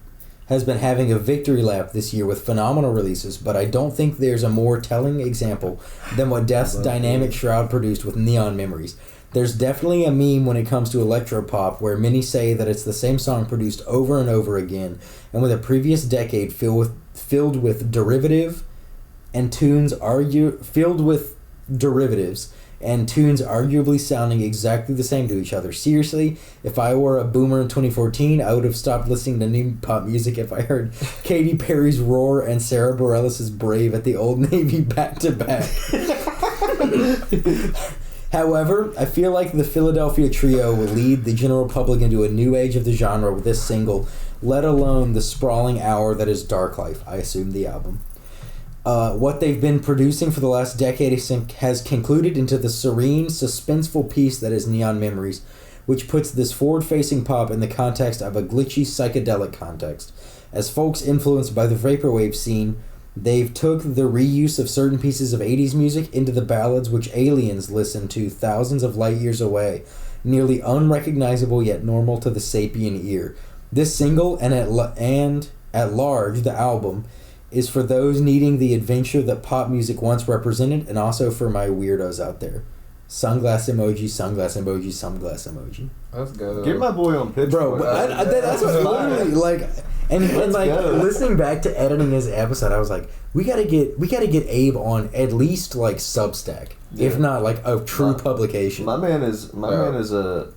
been having a victory lap this year with phenomenal releases, but I don't think there's a more telling example than what Death's Dynamic Shroud produced with Neon Memories. There's definitely a meme when it comes to electropop where many say that it's the same song produced over and over again, and with a previous decade filled with derivatives and tunes arguably sounding exactly the same to each other. Seriously, if I were a boomer in 2014, I would have stopped listening to new pop music if I heard Katy Perry's Roar and Sarah Bareilles' Brave at the Old Navy back to back. However, I feel like the Philadelphia Trio will lead the general public into a new age of the genre with this single, let alone the sprawling hour that is Dark Life. I assume the album. What they've been producing for the last decade has concluded into the serene, suspenseful piece that is Neon Memories, which puts this forward-facing pop in the context of a glitchy psychedelic context. As folks influenced by the vaporwave scene, they've took the reuse of certain pieces of 80s music into the ballads which aliens listen to thousands of light years away, nearly unrecognizable yet normal to the sapient ear. This single, and at large, the album, is for those needing the adventure that pop music once represented, and also for my weirdos out there. Sunglass emoji, sunglass emoji, sunglass emoji. Let's go. Get my boy on pitch. Bro, that's what literally, like, and like listening back to editing his episode, I was like, we gotta get Abe on at least like Substack, if not like a true publication. My man is a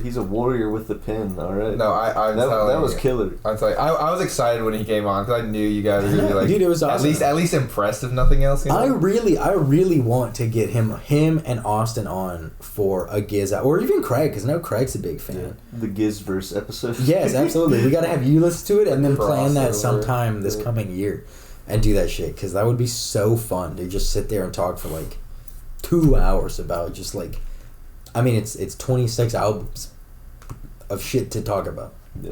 he's a warrior with the pen. All right. No, that was killer. I'm telling you, I was excited when he came on because I knew you guys were gonna be like, dude, it was awesome. At least impressed if nothing else. You know? I really want to get him and Austin on for a Giz or even Craig, because I know Craig's a big fan. Yeah. The Gizverse episode. Yes, absolutely. We got to have you listen to it and then plan that sometime this coming year and do that shit, because that would be so fun to just sit there and talk for like 2 hours about just like, I mean, it's 26 albums. of shit to talk about. Yeah.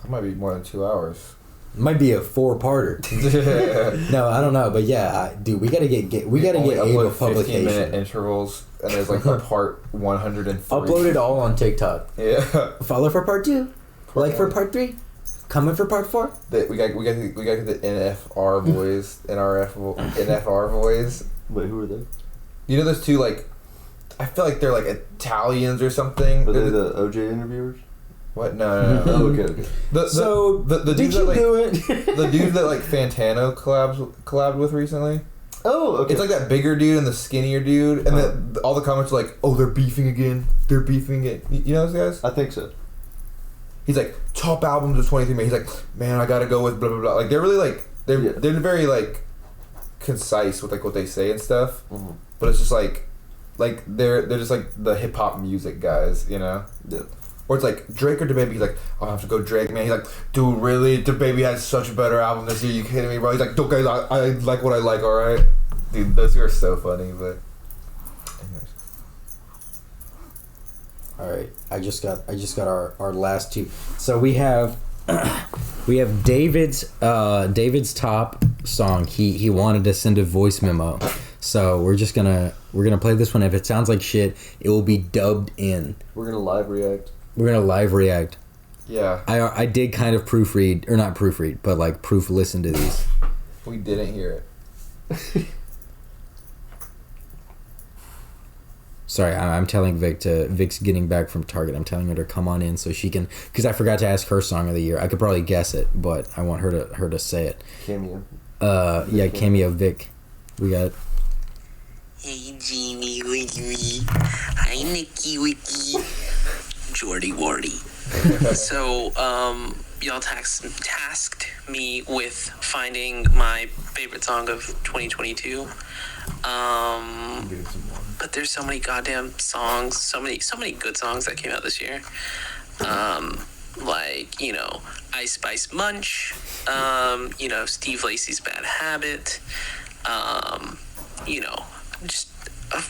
That might be more than 2 hours. Might be a 4-parter. No, I don't know, but yeah, dude, we gotta get Able publication. 15-minute intervals, and there's like a part 103. Upload it all on TikTok. Yeah. Follow for part 2. Like for part 3. Coming for part 4. We got to get the NFR boys, NFR boys. Wait, who are they? You know those two, like, I feel like they're like Italians or something. Are they the OJ interviewers? What? No. Oh, okay. The did dudes you that, like, do it? the dude that like Fantano collabed with recently. Oh, okay. It's like that bigger dude and the skinnier dude, and all the comments are like, "Oh, they're beefing again. They're beefing it." You know those guys? I think so. He's like, top albums of 23 He's like, man, I gotta go with blah blah blah. Like they're really like they're very like concise with like what they say and stuff. Mm-hmm. But it's just like they're just like the hip hop music guys, you know? Yeah. Or it's like Drake or DaBaby. He's like, I'll have to go Drake, man. He's like, dude, really? DaBaby has such a better album this year. You kidding me, bro? He's like, okay, I like what I like. All right, dude, those two are so funny. But anyways. All right, I just got our last two. So we have David's top song. He wanted to send a voice memo, so we're gonna play this one. If it sounds like shit, it will be dubbed in. We're gonna live react. Yeah. I did kind of proofread, or not proofread, but like proof listen to these. We didn't hear it. Sorry, I'm telling Vic's getting back from Target. I'm telling her to come on in so she can, because I forgot to ask her song of the year. I could probably guess it, but I want her to say it. Cameo. Cameo Vic. We got. Hey Jeannie, Wiggy. Hi Nicky, Wiggy. Jordy Wardy. So, y'all tasked me with finding my favorite song of 2022. But there's so many goddamn songs, so many good songs that came out this year. Like, you know, Ice Spice Munch, you know, Steve Lacy's Bad Habit, you know, just a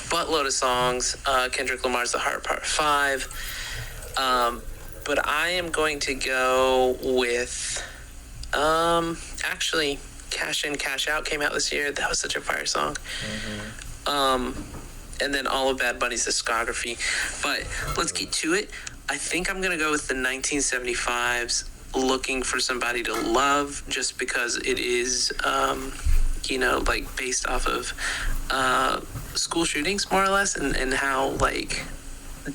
buttload of songs. Kendrick Lamar's The Heart Part 5. But I am going to go with, actually, Cash In, Cash Out came out this year. That was such a fire song. And then all of Bad Bunny's discography. But let's get to it. I think I'm going to go with the 1975's Looking for Somebody to Love, just because it is, you know, like based off of school shootings, more or less, and how, like,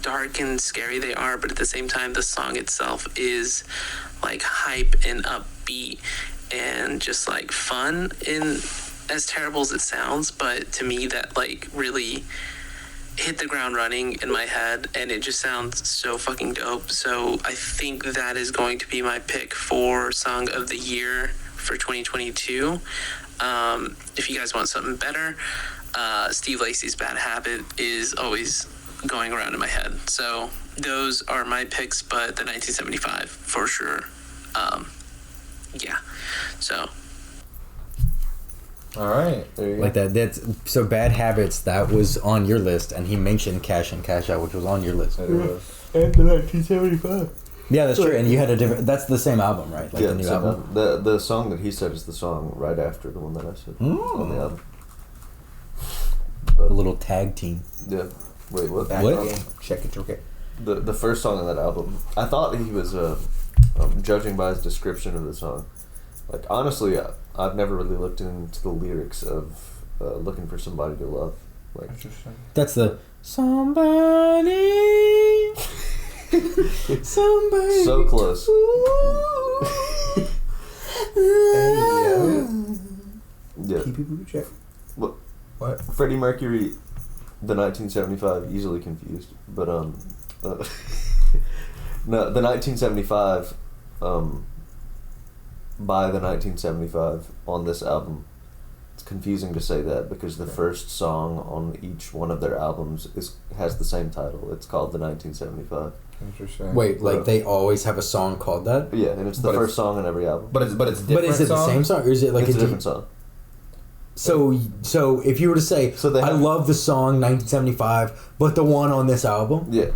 dark and scary they are. But at the same time, the song itself is, like, hype and upbeat and just, like, fun, in as terrible as it sounds. But to me, that, like, really hit the ground running in my head, and it just sounds so fucking dope. So I think that is going to be my pick for Song of the Year for 2022. If you guys want something better, Steve Lacy's Bad Habit is always going around in my head. So those are my picks, but the 1975 for sure. Yeah. So. All right. There you go. Like that. That's so Bad Habits. That was on your list, and he mentioned Cash In, Cash Out, which was on your list. It was. And the 1975. Yeah, that's true. And you had a different. That's the same album, right? Like Yeah, the new so album. the song that he said is the song right after the one that I said on the album. A little tag team. Yeah. Wait, what? Back What? again. Check it, okay. The first song on that album, I thought he was judging by his description of the song. Like, honestly, I've never really looked into the lyrics of Looking for Somebody to Love. Like, Interesting. That's the somebody. Somebody. so close. Yeah. Keep check. What? Freddie Mercury, the 1975, easily confused, but no, the 1975, by the 1975 on this album. It's confusing to say that because the first song on each one of their albums has the same title. It's called the 1975. Interesting. Wait, like they always have a song called that? Yeah, and it's the But first song on every album. But it's different. But is it the same song, or is it like It's a different song. So if you were to say, I love the song 1975, but the one on this album? Yeah,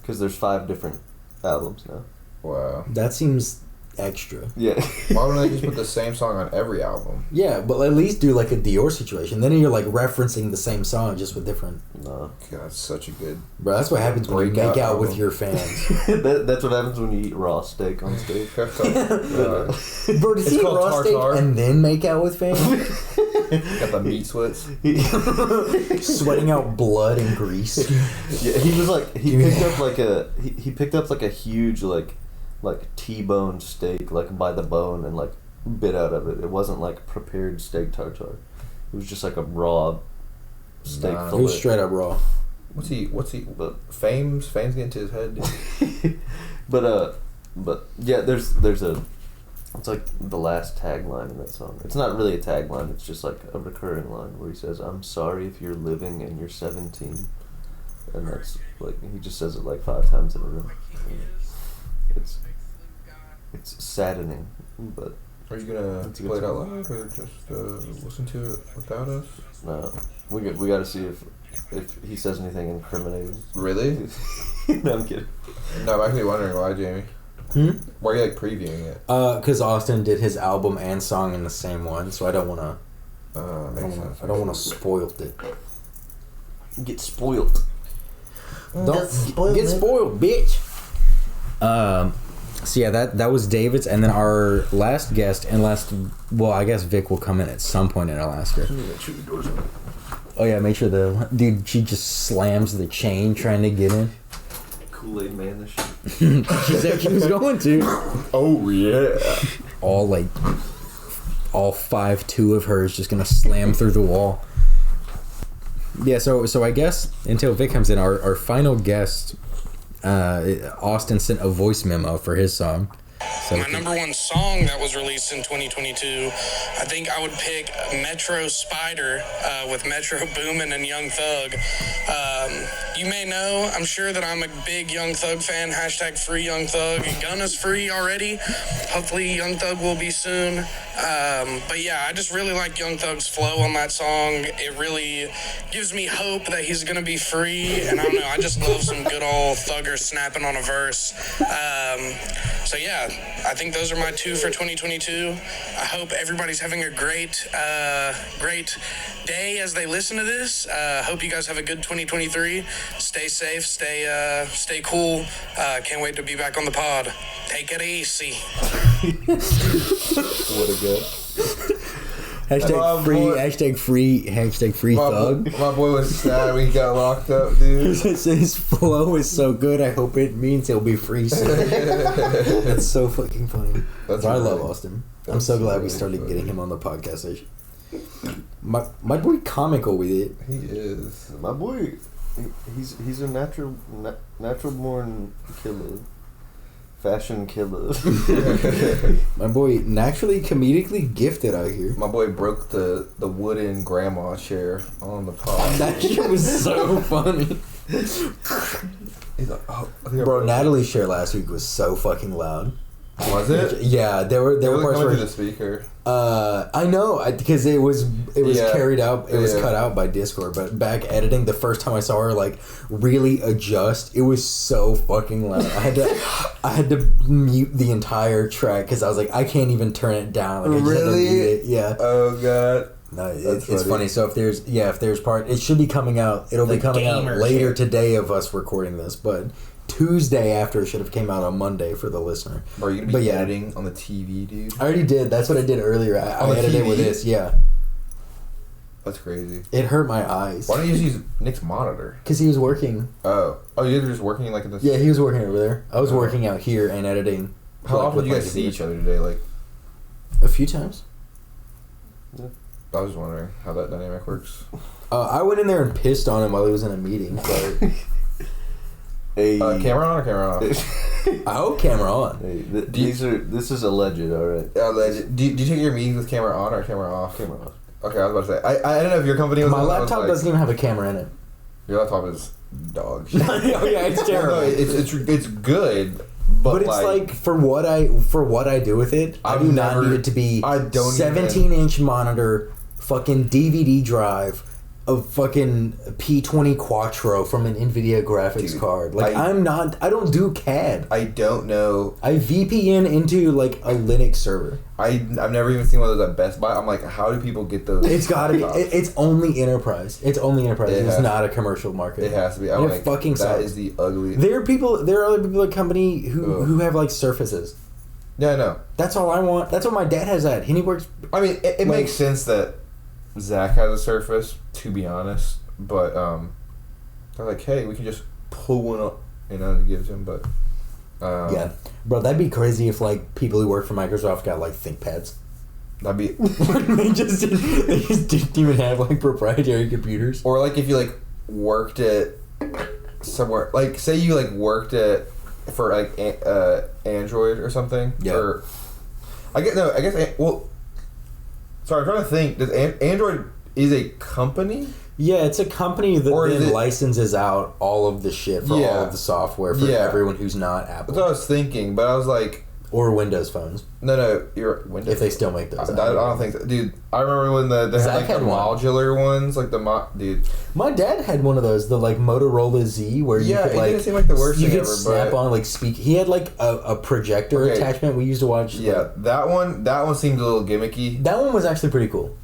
because there's 5 different albums now. Wow. That seems extra. Yeah. Why wouldn't they just put the same song on every album? Yeah, but at least do like a Dior situation. Then you're like referencing the same song just with different. No. God, that's such a good. Bro, that's what happens when you Breakout make out with album. your fans. That's what happens when you eat raw steak on stage. Bro, does It's he eat called raw steak tartare. and then make out with fans? Got the meat sweats. Sweating out blood and grease. Yeah, he was like he picked up like a huge like T-bone steak like by the bone and like bit out of it. It wasn't like prepared steak tartare. It was just like a raw steak Nah. It fillet. was straight up raw. What's he? But Fame's getting to his head. Dude. but yeah, there's a it's like the last tagline in that song. It's not really a tagline. It's just like a recurring line where he says, "I'm sorry if you're living and you're 17," and that's like he just says it like 5 times in a row. It's saddening, but Are you gonna That's a good play it out song. loud or just listen to it without us? no, we got to see if he says anything incriminating. Really? No, I'm kidding. No, I'm actually wondering why, Jamie. Why are you like previewing it? Because Austin did his album and song in the same one, so I don't want to. Makes sense. I don't want to spoil it. Get spoiled. Don't get spoiled, bitch. So yeah, that was David's, and then our last guest and well, I guess Vic will come in at some point in Alaska. Oh yeah, make sure dude. She just slams the chain trying to get in. Kool-Aid man, this shit. She said she was going to. Oh yeah. All 5'2" of her is just gonna slam through the wall. Yeah, so I guess until Vic comes in, our final guest, Austin sent a voice memo for his song. So My number one song that was released in 2022, I think I would pick Metro Spider with Metro Boomin and Young Thug. You may know, I'm sure that I'm a big Young Thug fan. Hashtag free Young Thug. Gunna's free already. Hopefully Young Thug will be soon. But yeah, I just really like Young Thug's flow on that song. It really gives me hope that he's going to be free. And I don't know, I just love some good old Thugger snapping on a verse. So yeah, I think those are my 2 for 2022. I hope everybody's having a great day as they listen to this. Hope you guys have a good 2023. Stay safe, stay cool. Can't wait to be back on the pod. Take it easy. What a guy. Hashtag free thug. My boy was sad when he got locked up, dude. His flow is so good. I hope it means he'll be free soon. That's so fucking funny. That's I love really- Austin. I'm so glad we really started funny. getting him on the podcast station. My boy comical with it. He is. My boy, he's a natural born killer, fashion killer. My boy naturally comedically gifted out here. My boy broke the wooden grandma chair on the pod. That shit was so funny. He's like, oh, I think I Bro, broke Natalie's share last week was so fucking loud. it. Was it? Yeah, there were They were parts coming where through the speaker. I know because it was Yeah. carried out. It was Yeah. cut out by Discord. But back editing, the first time I saw her like really adjust, it was so fucking loud. I had to mute the entire track because I was like, I can't even turn it down. Like, I just had to Really? mute it. Yeah. Oh god. No, That's it's funny. So if there's part, it should be coming out. It'll be The coming out gamer later shit. today of us recording this, but Tuesday after it should have came out on Monday for the listener. Bro, you gonna But be yeah. editing on the TV, dude? I already did. That's what I did earlier. I On the edited TV? with this. Yeah, That's crazy. it hurt my eyes Why don't you just use Nick's monitor? because he was working. Oh, you guys are just working like in this. Yeah, he was working over there. I was Oh. working out here and editing. How like, often with do you my guys see computer. each other today? Like, A few times. I was just wondering how that dynamic works. I went in there and pissed on him while he was in a meeting. But Hey, Camera on or camera off? I hope camera on. hey, this is alleged, all right. Alleged. Do you take your meetings with camera on or camera off? Camera off. Okay, I was about to say. I don't know if your company was. My I was laptop like, doesn't even have a camera in it. Your laptop is dog shit. Oh yeah, it's terrible. No, it's good, But it's like for what I do with it, I I've do not never- need it to be I don't 17-inch monitor, fucking DVD drive, a fucking P20 Quattro from an NVIDIA graphics Dude, card. Like, I don't do CAD. I don't know. I VPN into, like, a Linux server. I've never even seen one of those at Best Buy. I'm like, how do people get those? It's gotta be. It's only enterprise. It's only enterprise. It It's has- not a commercial market. It has to be. I And don't it think fucking that sucks. is the ugly. There are other people at company who have, like, Surfaces. Yeah, I know. That's all I want. That's what my dad has at. He works... I mean, it Like- makes sense that Zach has a Surface, to be honest. But they're like, hey, we can just pull one up, you know, to give to him. But Yeah. Bro, that'd be crazy if, like, people who work for Microsoft got, like, ThinkPads. that'd be. they just didn't even have, like, proprietary computers. Or like if you like worked at somewhere, like say you like worked at for like Android or something. Yeah. Or I guess well. Sorry, I'm trying to think. Does Android is a company? Yeah, it's a company that Or is then it- licenses out all of the shit for all Yeah. of the software for Yeah. everyone who's not That's what Apple. I was thinking, but I was like, Or Windows phones, no, you're Windows. if they still make those. I don't think so. Dude, I remember when they Zach had like the had one. modular ones, like dude. My dad had one of those, the, like, Motorola Z, where you Yeah, could, it like... didn't seem like the worst you thing could ever, snap but- on, like, speak... He had, like, a projector Okay. attachment we used to watch. Yeah, like, that one seemed a little gimmicky. that one was actually pretty cool.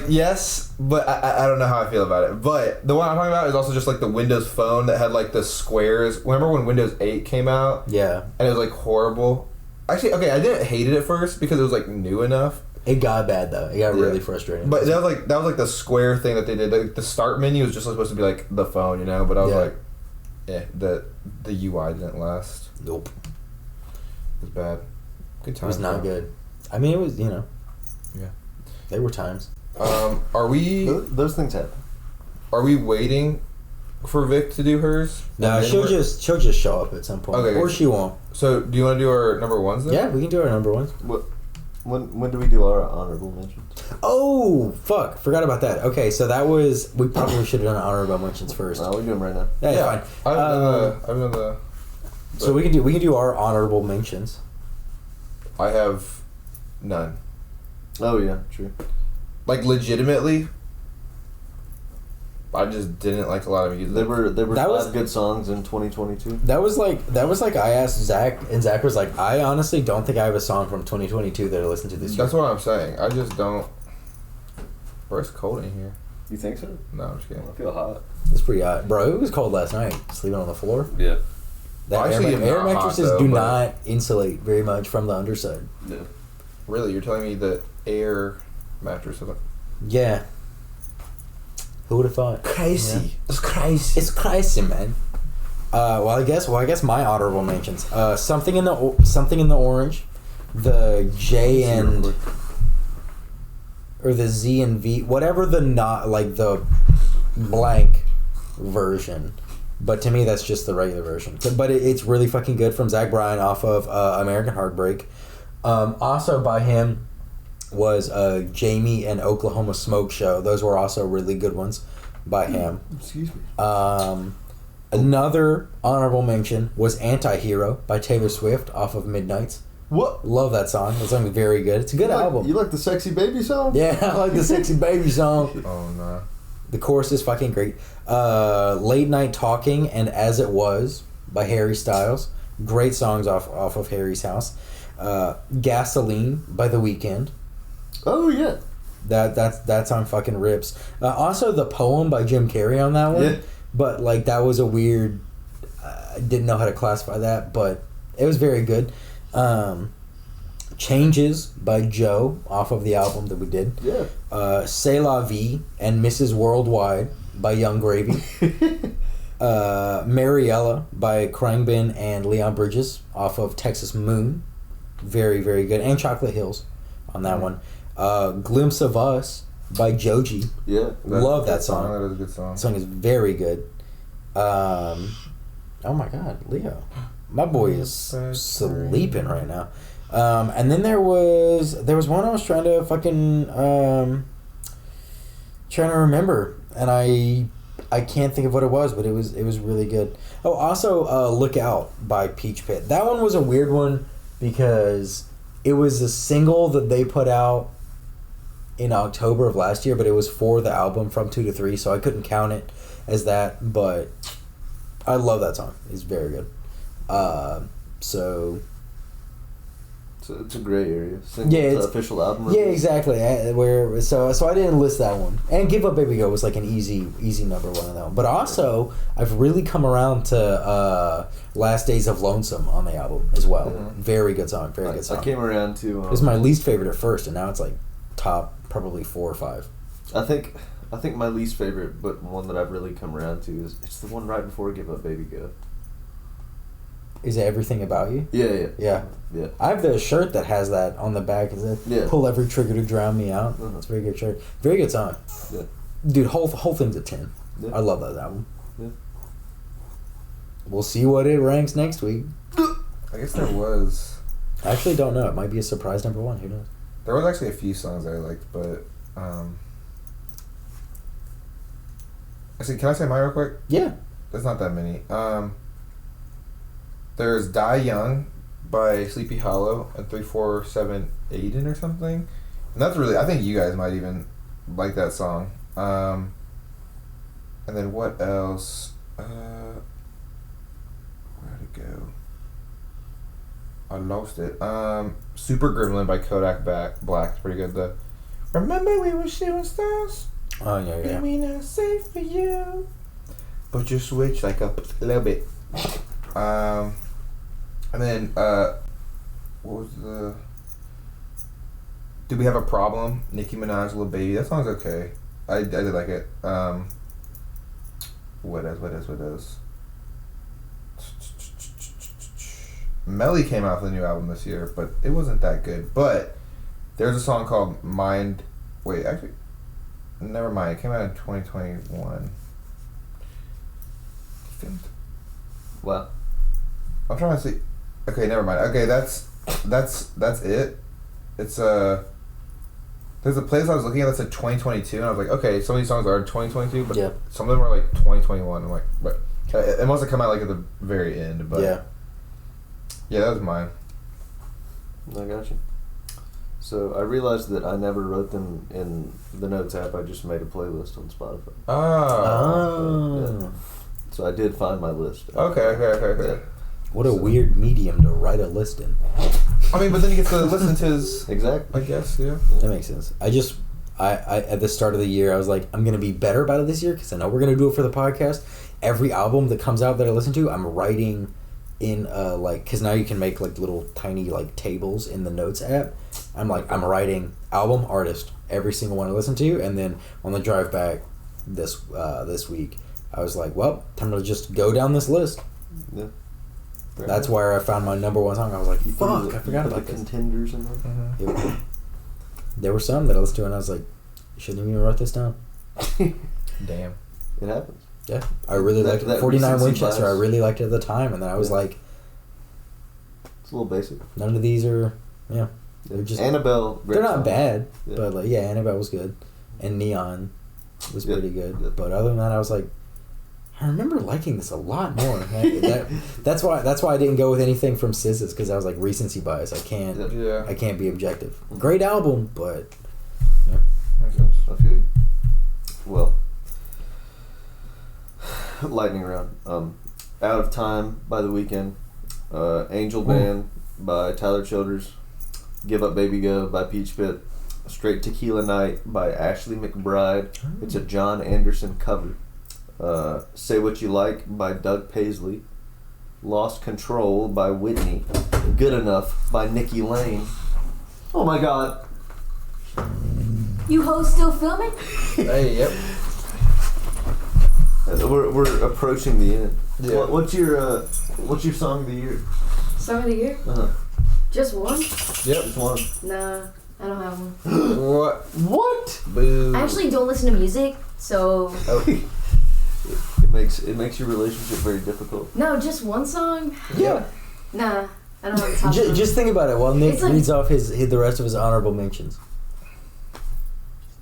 Yes, but I don't know how I feel about it. But the one I'm talking about is also just like the Windows Phone that had like the squares. Remember when Windows 8 came out Yeah. and it was like horrible? Actually, okay, I didn't hate it at first because it was like new enough. It got bad, though. It got Yeah. really frustrating. But that was like the square thing that they did. Like, the start menu was just supposed to be like the phone, you know. But I was Yeah. like, the UI didn't last. Nope. It was bad. Good It time. was not good. I mean, it was, you know... Yeah. There were times. Are we Those things happen. waiting for Vic to do hers? No, And then she'll we're- just show up at some point, Okay. or she won't. So, do you want to do our number ones then? Yeah, we can do our number ones. When do we do our honorable mentions? Oh fuck! Forgot about that. Okay, so that was we probably should have done honorable mentions first. No, we do them right now. That's Yeah. fine. I've done the. So we can do our honorable mentions. I have none. Oh yeah, true. Like legitimately, I just didn't like a lot of music. There were That 5 was- good songs in 2022. That was like I asked Zach, and Zach was like, I honestly don't think I have a song from 2022 that I listened to this year. That's what I'm saying. I just don't. Bro, it's cold in here. You think so? No, I'm just kidding. I feel hot. It's pretty hot, bro. It was cold last night. Sleeping on the floor. Yeah. That I actually am air not hot, mattresses though, do but- not insulate very much from the underside. Yeah. Really, you're telling me the air mattress doesn't? Yeah. Who would have thought? Crazy. Yeah. It's crazy. It's crazy, man. Well, I guess my honorable mentions. Something in the orange, the J and or the Z and V, whatever the not like the blank version. But to me, that's just the regular version. But it's really fucking good from Zach Bryan off of American Heartbreak. Also by him was Jamie and Oklahoma Smoke Show. Those were also really good ones by him. Excuse me. Another honorable mention was Anti-Hero by Taylor Swift off of Midnights. What? Love that song. That song is very good. It's a good album. You like the sexy baby song? Yeah, I like the Sexy Baby song. Oh no. The chorus is fucking great. Late Night Talking and As It Was by Harry Styles. Great songs off of Harry's house. Gasoline by The Weeknd. Oh yeah. That song fucking rips. Also, The Poem by Jim Carrey on that one. Yeah. But like that was a weird. I didn't know how to classify that, but it was very good. Changes by Joe off of the album that we did. Yeah. C'est La Vie and Mrs. Worldwide by Young Gravy. Mariella by Khruangbin and Leon Bridges off of Texas Moon. Very, very good. And Chocolate Hills on that one. Glimpse of Us by Joji. Yeah. Love that That song. is a good song. That song is very good. Oh my God, Leo. My boy is sleeping right now. And then there was one I was trying to fucking trying to remember, and I can't think of what it was, but it was really good. Oh, also Look Out by Peach Pit. That one was a weird one because it was a single that they put out in October of last year, but it was for the album From 2 to 3, so I couldn't count it as that. But I love that song. It's very good. So it's a gray area. Yeah, it's official album. Yeah, release. exactly. So I didn't list that one. And Give Up Baby Go was like an easy number one on that one. But also, I've really come around to Last Days of Lonesome on the album as well. Mm-hmm. Very good song. Very good song. I came around to. It was my least favorite at first, and now it's like top probably 4 or 5. I think my least favorite, but one that I've really come around to is it's the one right before Give Up Baby Go. Is it Everything About You? Yeah. I have the shirt that has that on the back. Is it? Yeah. Pull every trigger to drown me out. Uh-huh. It's a very good shirt. Very good song. Yeah. Dude, whole thing's a 10. Yeah. I love that album. Yeah. We'll see what it ranks next week. I guess there was. I actually don't know. It might be a surprise number 1. Who knows? There was actually a few songs I liked, but actually, can I say mine real quick? Yeah. There's not that many. There's Die Young by Sleepy Hollow and 347 Aiden or something. And that's really, I think you guys might even like that song. And then what else? Where'd it go? I lost it. Super Gremlin by Kodak Black. It's pretty good. The Remember we were shooting stars? Oh, yeah. And we not safe for you. But you switch like a little bit. And then, what was the... Do We Have a Problem? Nicki Minaj, Lil Baby. That song's okay. I did like it. What else? Melly came out with a new album this year, but it wasn't that good. But there's a song called Mind... Wait, actually... Never mind. It came out in 2021. Wow. I'm trying to see. Okay, never mind. Okay, that's it. It's there's a place I was looking at that said 2022, and I was like, okay, some of these songs are 2022, but Yeah. some of them are like 2021. I'm like, but it must have come out like at the very end. But Yeah. yeah, that was mine. I got you. So I realized that I never wrote them in the Notes app. I just made a playlist on Spotify. Oh. So I did find my list. Okay. Yeah. What a weird medium to write a list in. I mean, but then you get to listen to his. Exactly. I guess, yeah. That makes sense. I at the start of the year, I was like, I'm going to be better about it this year because I know we're going to do it for the podcast. Every album that comes out that I listen to, I'm writing in, because now you can make, like, little tiny, like, tables in the Notes app. I'm writing album, artist, every single one I listen to, and then on the drive back this week, I was like, well, time to just go down this list. Yeah. That's where I found my number 1 song. I was like, fuck, I forgot about the this. contenders in there. There were some that I listened to, and I was like, you shouldn't even write this down. Damn. It happens. Yeah, I really liked it. that 49 recency Winchester, bias. I really liked it at the time, and then I was Yeah. like, It's a little basic. none of these are, they're just, Annabelle. great they're not song. bad, Yeah. but like, yeah, Annabelle was good, and Neon was Yeah. pretty good, Yeah. but other than that, I was like, I remember liking this a lot more. That's why I didn't go with anything from SZA, because I was like recency bias. I Yeah. can't be objective. Great album, but Makes sense. I feel you. Well, lightning round. Out of Time by The Weeknd. Angel Band by Tyler Childers. Give Up Baby Go by Peach Pit. Straight Tequila Night by Ashley McBride. It's a John Anderson cover. Say What You Like by Doug Paisley. Lost Control by Whitney. Good Enough by Nikki Lane. Oh my god. You hoes still filming? Hey, yep. We're approaching the end. Yeah. What's your song of the year? Song of the year? Uh-huh. Just one? Yep. Just one. Nah, I don't have one. What? What? Boo. I actually don't listen to music, so It makes your relationship very difficult. no, just one song. yeah. Nah, I don't have a top song. Just think about it while Nick It's like- reads off the rest of his honorable mentions.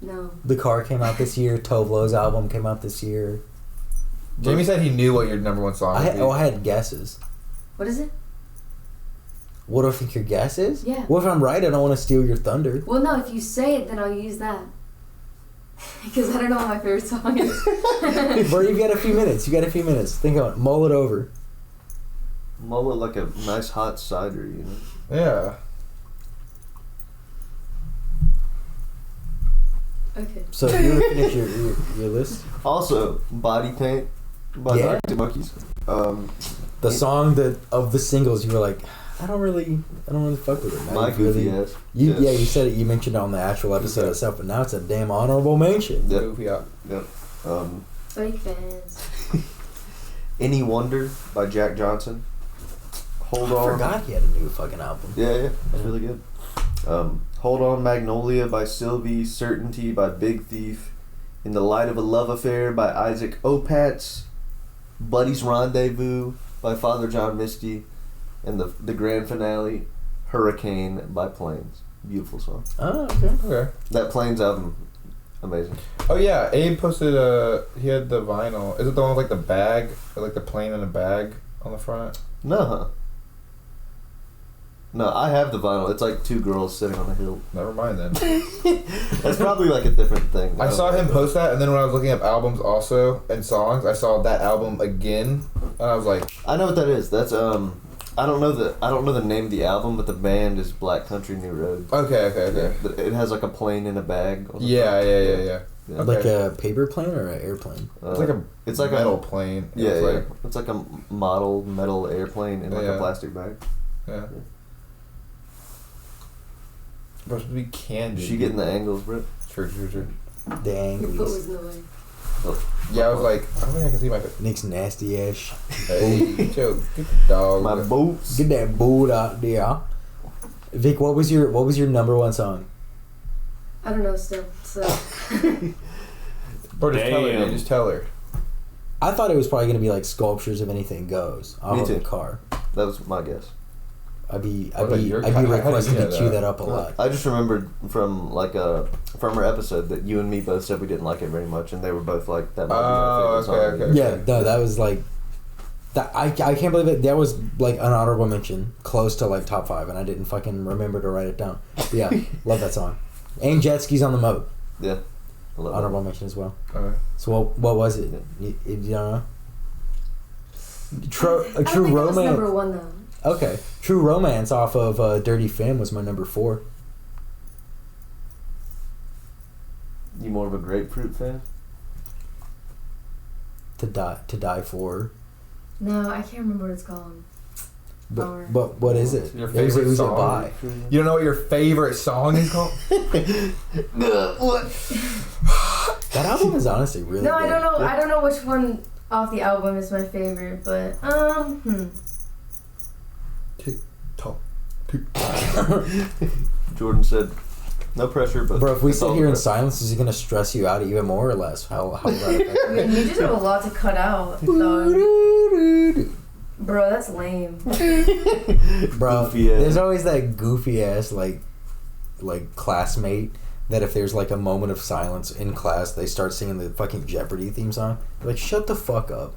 No. The Car came out this year. Tovlo's album came out this year. Jamie said he knew what your number 1 song would be. I had guesses. What is it? What do I think your guess is? Yeah. Well, if I'm right, I don't want to steal your thunder. Well, no, if you say it, then I'll use that. Because I don't know what my favorite song is. Bro, you got a few minutes. Think on it. Mull it over. Mull it like a nice hot cider, you know? Yeah. Okay. So if you were to finish your list, Also, Body Paint by the Yeah. Arctic Monkeys. the song that of the singles, you were like, I don't really fuck with it. Now My you've goofy really- ass. Yeah, Yes. you said it. You mentioned it on the actual episode Yeah. itself, but now it's a damn honorable mention. Yep. Goofy out. Yep. Fake fans. Any Wonder by Jack Johnson. Hold I On. forgot he had a new fucking album. Yeah, it's really good. Hold On Magnolia by Sylvie, Certainty by Big Thief, In the Light of a Love Affair by Isaac Opatz, Buddy's Rendezvous by Father John Misty, and the grand finale, Hurricane by Plains. Beautiful song. Oh, okay. Okay. That Plains album, amazing. Oh yeah, Abe posted he had the vinyl. Is it the one with like the bag, or like the plane in a bag on the front? No, huh? No, I have the vinyl. It's like two girls sitting on a hill. Never mind then. That's probably like a different thing. I saw him post that, and then when I was looking up albums also and songs, I saw that album again, and I was like, I know what that is. That's I don't know the name of the album, but the band is Black Country New Road. okay. But it has like a plane in a bag. On the Yeah. front. Okay. Like a paper plane or an airplane? It's like a metal plane. Yeah, It's yeah. like- It's like a model metal airplane in like Yeah. a plastic bag. Yeah. Supposed to be candy. She getting the angles, bro. True. Dang. Your foot was in the way. Yeah, I was like, I don't think I can see my foot. Nick's nasty ass. Hey, chill, get the dog. My boots. Get that boot out there. Vic, what was your number one song? I don't know still, so. Bro, just tell her, Damn. man. Just tell her. I thought it was probably gonna be like Sculptures of Anything Goes. Off Me of too. the car. That was my guess. I'd be What about your- I'd how be do you requesting to know cue that? that up a lot. I just remembered from our episode that you and me both said we didn't like it very much, and they were both like that. Might be our favorite okay, song. okay. Yeah, no, that was like that. I can't believe it. That was like an honorable mention, close to like top 5, and I didn't fucking remember to write it down. But yeah, love that song. And Jet Skis on the Moat, Yeah. I love honorable mention as well. Okay. So what was it? You don't know? I True don't think it was number Romance. one though. Okay, True Romance off of Dirty Femme was my number 4. that. You more of a Grapefruit fan? To die for. No, I can't remember what it's called. Bummer. But what is it? Your It was favorite a song? buy. You don't know what your favorite song is called? That album is honestly really No, good. I don't know. I don't know which one off the album is my favorite, but Talk. Jordan said, "No pressure, but." Bro, if we it's sit all here in good. silence, is it gonna stress you out even more or less? How will that affect I mean, you just have a lot to cut out, dog. you? Bro, that's lame. Bro, Goofy ass. there's always that goofy ass like classmate that if there's like a moment of silence in class, they start singing the fucking Jeopardy theme song. Like, shut the fuck up.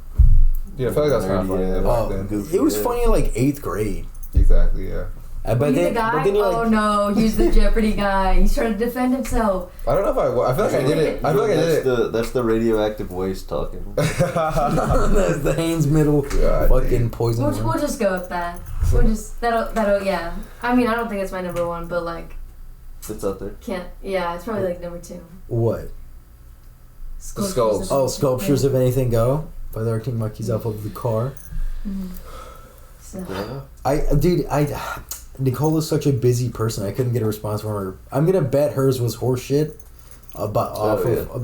Yeah, I feel like that's kind of funny. Yeah. back Oh, then. Goofy it was ass. funny in like 8th grade. Exactly, yeah. But Were you then, the guy? but then you're Oh like, no, he's the Jeopardy guy. He's trying to defend himself. I don't know if I feel like I did it. I feel like I did it. That's the radioactive waste talking. that's the Haynes Middle God fucking damn. poison. We'll one. just go with that. We'll just that'll yeah. I mean, I don't think it's my number one, but like It's up there. can't. Yeah, it's probably like number 2. What? Skulls. Oh, Sculptures of Anything Go by the Arctic Monkeys off of the car. So. Yeah. Nicola's such a busy person. I couldn't get a response from her. I'm gonna bet hers was horseshit,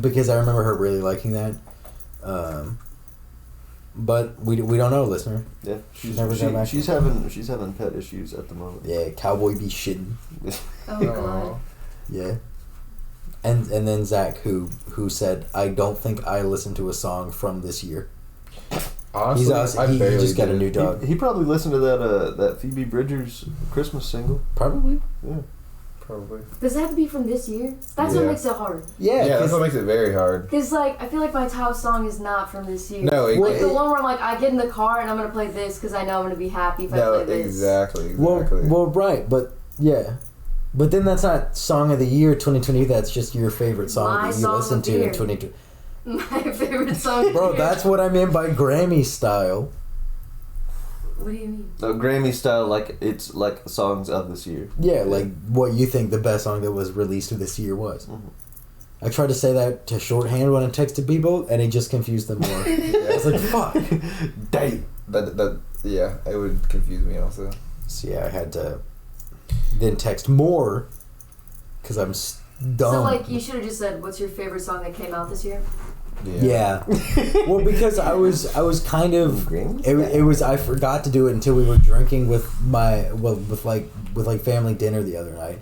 because I remember her really liking that. But we don't know, listener. Yeah. She's She's having pet issues at the moment. Yeah, cowboy be shitting. Oh god. Yeah. And then Zach who said, I don't think I listened to a song from this year. Honestly, he just got a new dog. He probably listened to that Phoebe Bridgers Christmas single. Probably. Yeah. Probably. Does it have to be from this year? That's what Yeah. makes it hard. Yeah, that's what makes it very hard. Cause like I feel like my top song is not from this year. No, like the one where like I get in the car and I'm gonna play this because I know I'm gonna be happy if I no, play this. exactly. Well, right, but yeah. But then that's not Song of the Year 2020. That's just your favorite song My that you song listen of the to in year. 2020. My favorite song. Bro, that's what I meant by Grammy style. What do you mean? Grammy style, like it's like songs of this year. Yeah, like what you think the best song that was released this year was. Mhm. I tried to say that to shorthand when I texted people, and it just confused them more. I was like, fuck. Dang. That yeah, it would confuse me also. So yeah, I had to then text more because I'm dumb. So like you should have just said, "What's your favorite song that came out this year?" Yeah. Well, because I was kind of Grammy? it was I forgot to do it until we were drinking with with family dinner the other night.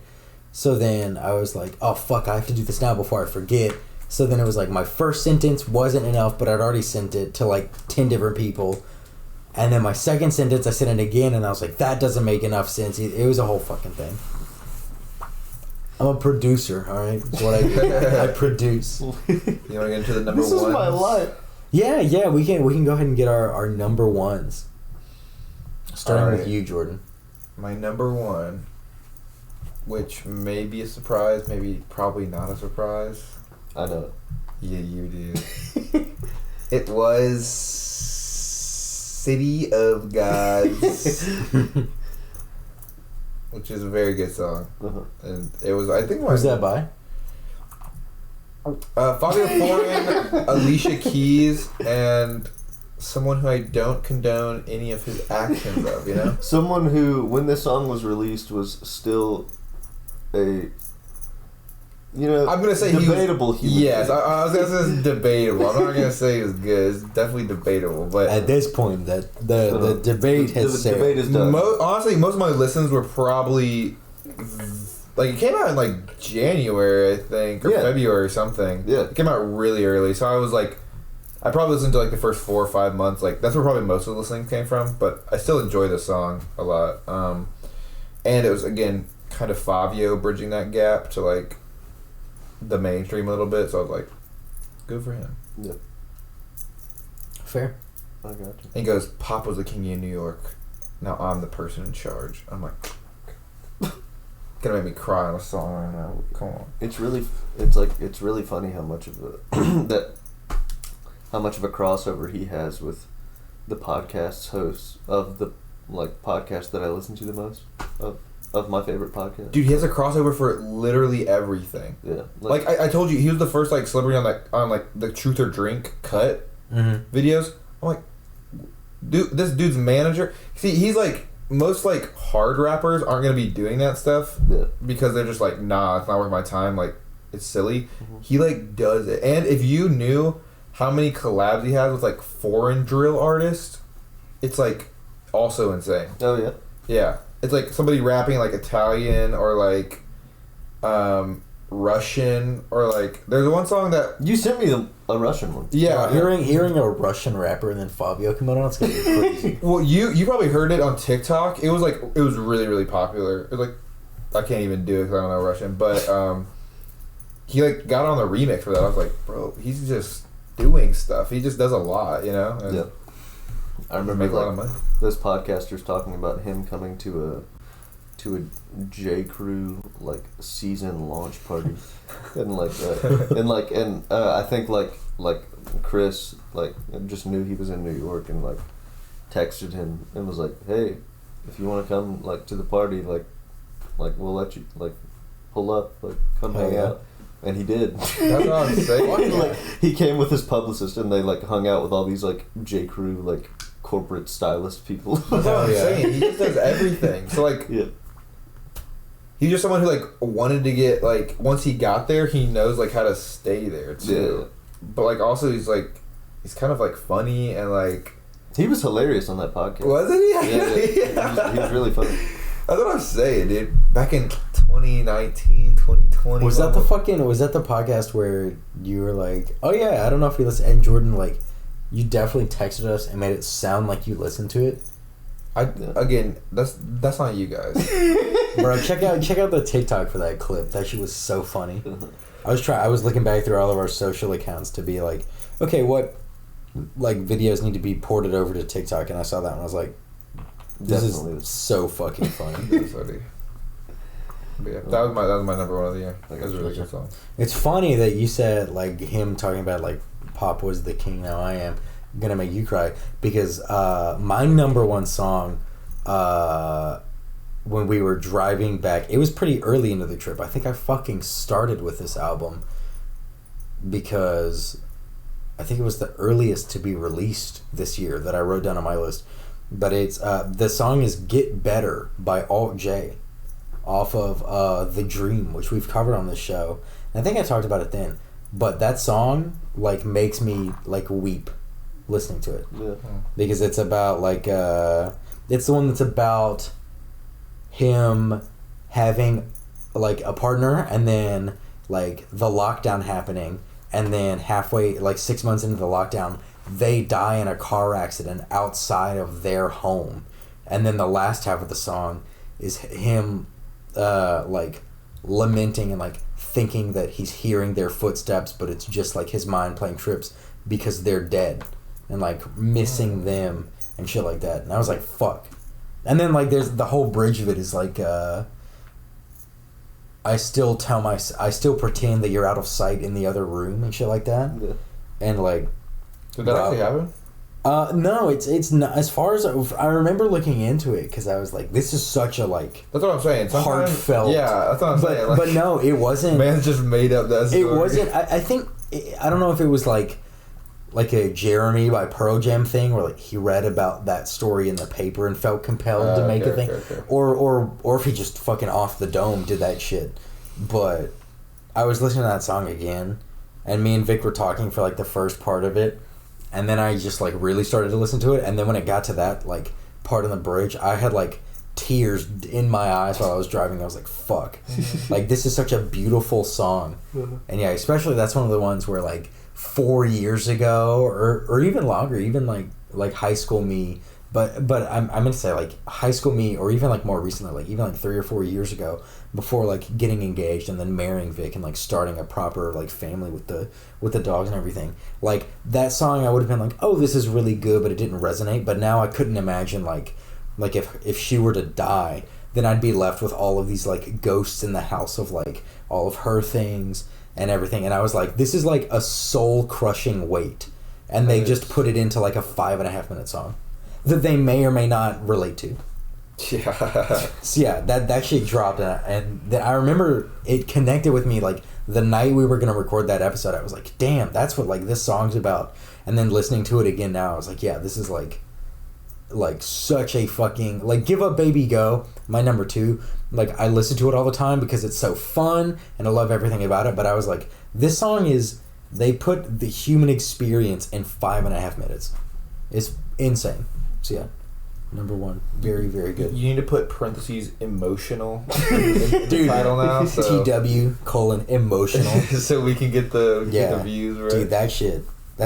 So then I was like, oh fuck, I have to do this now before I forget. So then it was like my first sentence wasn't enough, but I'd already sent it to like 10 different people. And then my second sentence I sent it again, and I was like, that doesn't make enough sense. It was a whole fucking thing. I'm a producer, all right? That's what I do. I produce. You want to get into the number This one? is my life. Yeah, we can go ahead and get our number ones. Starting with Alright. you, Jordan. My number one, which may be a surprise, maybe probably not a surprise. I know. Yeah, you do. It was City of Gods, which is a very good song. Uh-huh. And it was, I think, Who's that by? Fabio Foreign, Alicia Keys, and someone who I don't condone any of his actions of, you know? Someone who, when this song was released, was still a, I'm gonna say debatable he was, human. yes, being. I was gonna say it's debatable. I'm not gonna say it's good. It's definitely debatable, but At this point, that the debate has the sailed. debate is done. honestly, most of my listens were probably like it came out in like January, I think, or Yeah. February or something. Yeah. It came out really early, so I was like, I probably listened to like the first 4 or 5 months. Like that's where probably most of the listening came from. But I still enjoy the song a lot. And it was again kind of Fabio bridging that gap to like the mainstream a little bit. So I was like, good for him. Yeah, Fair. I got you. And he goes, "Pop was the king in New York. Now I'm the person in charge." I'm like, gonna make me cry on a song right now. Come on. It's really funny how much of a how much of a crossover he has with the podcast's hosts of the podcast that I listen to the most of my favorite podcast. Dude, he has a crossover for literally everything. Yeah, Like I told you, he was the first like celebrity on the Truth or Drink cut Mm-hmm. videos. I'm like, dude, this dude's manager. See, he's like most like hard rappers aren't gonna be doing that stuff yeah. because they're just like, nah, it's not worth my time. Like, it's silly. Mhm. He like does it, and if you knew how many collabs he has with like foreign drill artists, it's like also insane. Oh yeah. Yeah, it's like somebody rapping like Italian or like Russian or like there's one song that You sent me a Russian one. yeah. Hearing a Russian rapper and then Fabio come out on it's gonna be crazy. Well, you probably heard it on TikTok. It was really really popular. It was like I can't even do it because I don't know Russian, but he like got on the remix for that. I was like, bro, he's just doing stuff. He just does a lot, you know. And Yeah. I remember make a lot of money. those podcasters talking about him coming to a J. Crew like season launch party, and I think like Chris like just knew he was in New York and like texted him and was like, hey, if you want to come like to the party, like we'll let you like pull up, like come Oh, hang yeah. out. And he did. That's what I'm saying. Like, he came with his publicist and they like hung out with all these like J. Crew like corporate stylist people. That's what I'm Yeah. saying. He just does everything. So like Yeah. he's just someone who like wanted to get like once he got there, he knows like how to stay there too. But like also he's kind of like funny and like He was hilarious on that podcast. wasn't he? Yeah. He was really funny. That's what I'm saying, dude. Back in 2019, 2020. Was that the podcast where you were like, oh yeah, I don't know if you listen, and Jordan like, you definitely texted us and made it sound like you listened to it. Again, that's not you guys. Bro, check out the TikTok for that clip. That shit was so funny. I was looking back through all of our social accounts to be like, okay, what like videos need to be ported over to TikTok, and I saw that and I was like, this is so fucking funny. That's funny. But yeah, that was my number one of the year. That was a really good song. It's funny that you said like him talking about like Pop was the king, now I am gonna make you cry, because my number one song when we were driving back, it was pretty early into the trip. I think I fucking started with this album because I think it was the earliest to be released this year that I wrote down on my list. But it's the song is Get Better by Alt J off of The Dream, which we've covered on this show. And I think I talked about it then. But that song like makes me like weep listening to it. Yeah. Because it's about like it's the one that's about him having like a partner, and then like the lockdown happening, and then halfway, like 6 months into the lockdown, they die in a car accident outside of their home. And then the last half of the song is him like lamenting and like thinking that he's hearing their footsteps, but it's just like his mind playing tricks because they're dead, and like missing them and shit like that. And I was like, fuck. And then like there's the whole bridge of it is like I still pretend that you're out of sight in the other room and shit like that. Yeah. And like, Did that actually happen? no, it's not. As far as I remember looking into it, because I was like, this is such a like That's what I'm saying. Sometimes, heartfelt. Yeah, that's what I'm saying. Like, but no, it wasn't. Man's just made up that story. It wasn't. I think I don't know if it was like a Jeremy by Pearl Jam thing, where like he read about that story in the paper and felt compelled to make a thing, or if he just fucking off the dome did that shit. But I was listening to that song again, and me and Vic were talking for like the first part of it, and then I just like really started to listen to it, and then when it got to that like part of the bridge, I had like tears in my eyes while I was driving. I was like, fuck. Like, this is such a beautiful song. And yeah, especially that's one of the ones where like 4 years ago or even longer, even like high school me, but I'm gonna say like high school me, or even like more recently, like even like 3 or 4 years ago, before like getting engaged and then marrying Vic and like starting a proper like family with the dogs and everything. Like that song, I would have been like, oh, this is really good, but it didn't resonate. But now I couldn't imagine like if she were to die, then I'd be left with all of these like ghosts in the house of like all of her things and everything. And I was like, this is like a soul crushing weight, and they just put it into like a 5.5 minute song that they may or may not relate to. Yeah. So yeah, that shit dropped, and then I remember it connected with me like the night we were gonna record that episode. I was like, damn, that's what like this song's about. And then listening to it again now, I was like, yeah, this is like such a fucking like Give Up Baby Go, my number 2. Like, I listen to it all the time because it's so fun and I love everything about it. But I was like, this song is, they put the human experience in 5.5 minutes. It's insane. So yeah, number 1, very, very good. You need to put parentheses emotional in the title now. So. TW:emotional. So we can get the views right. Dude, that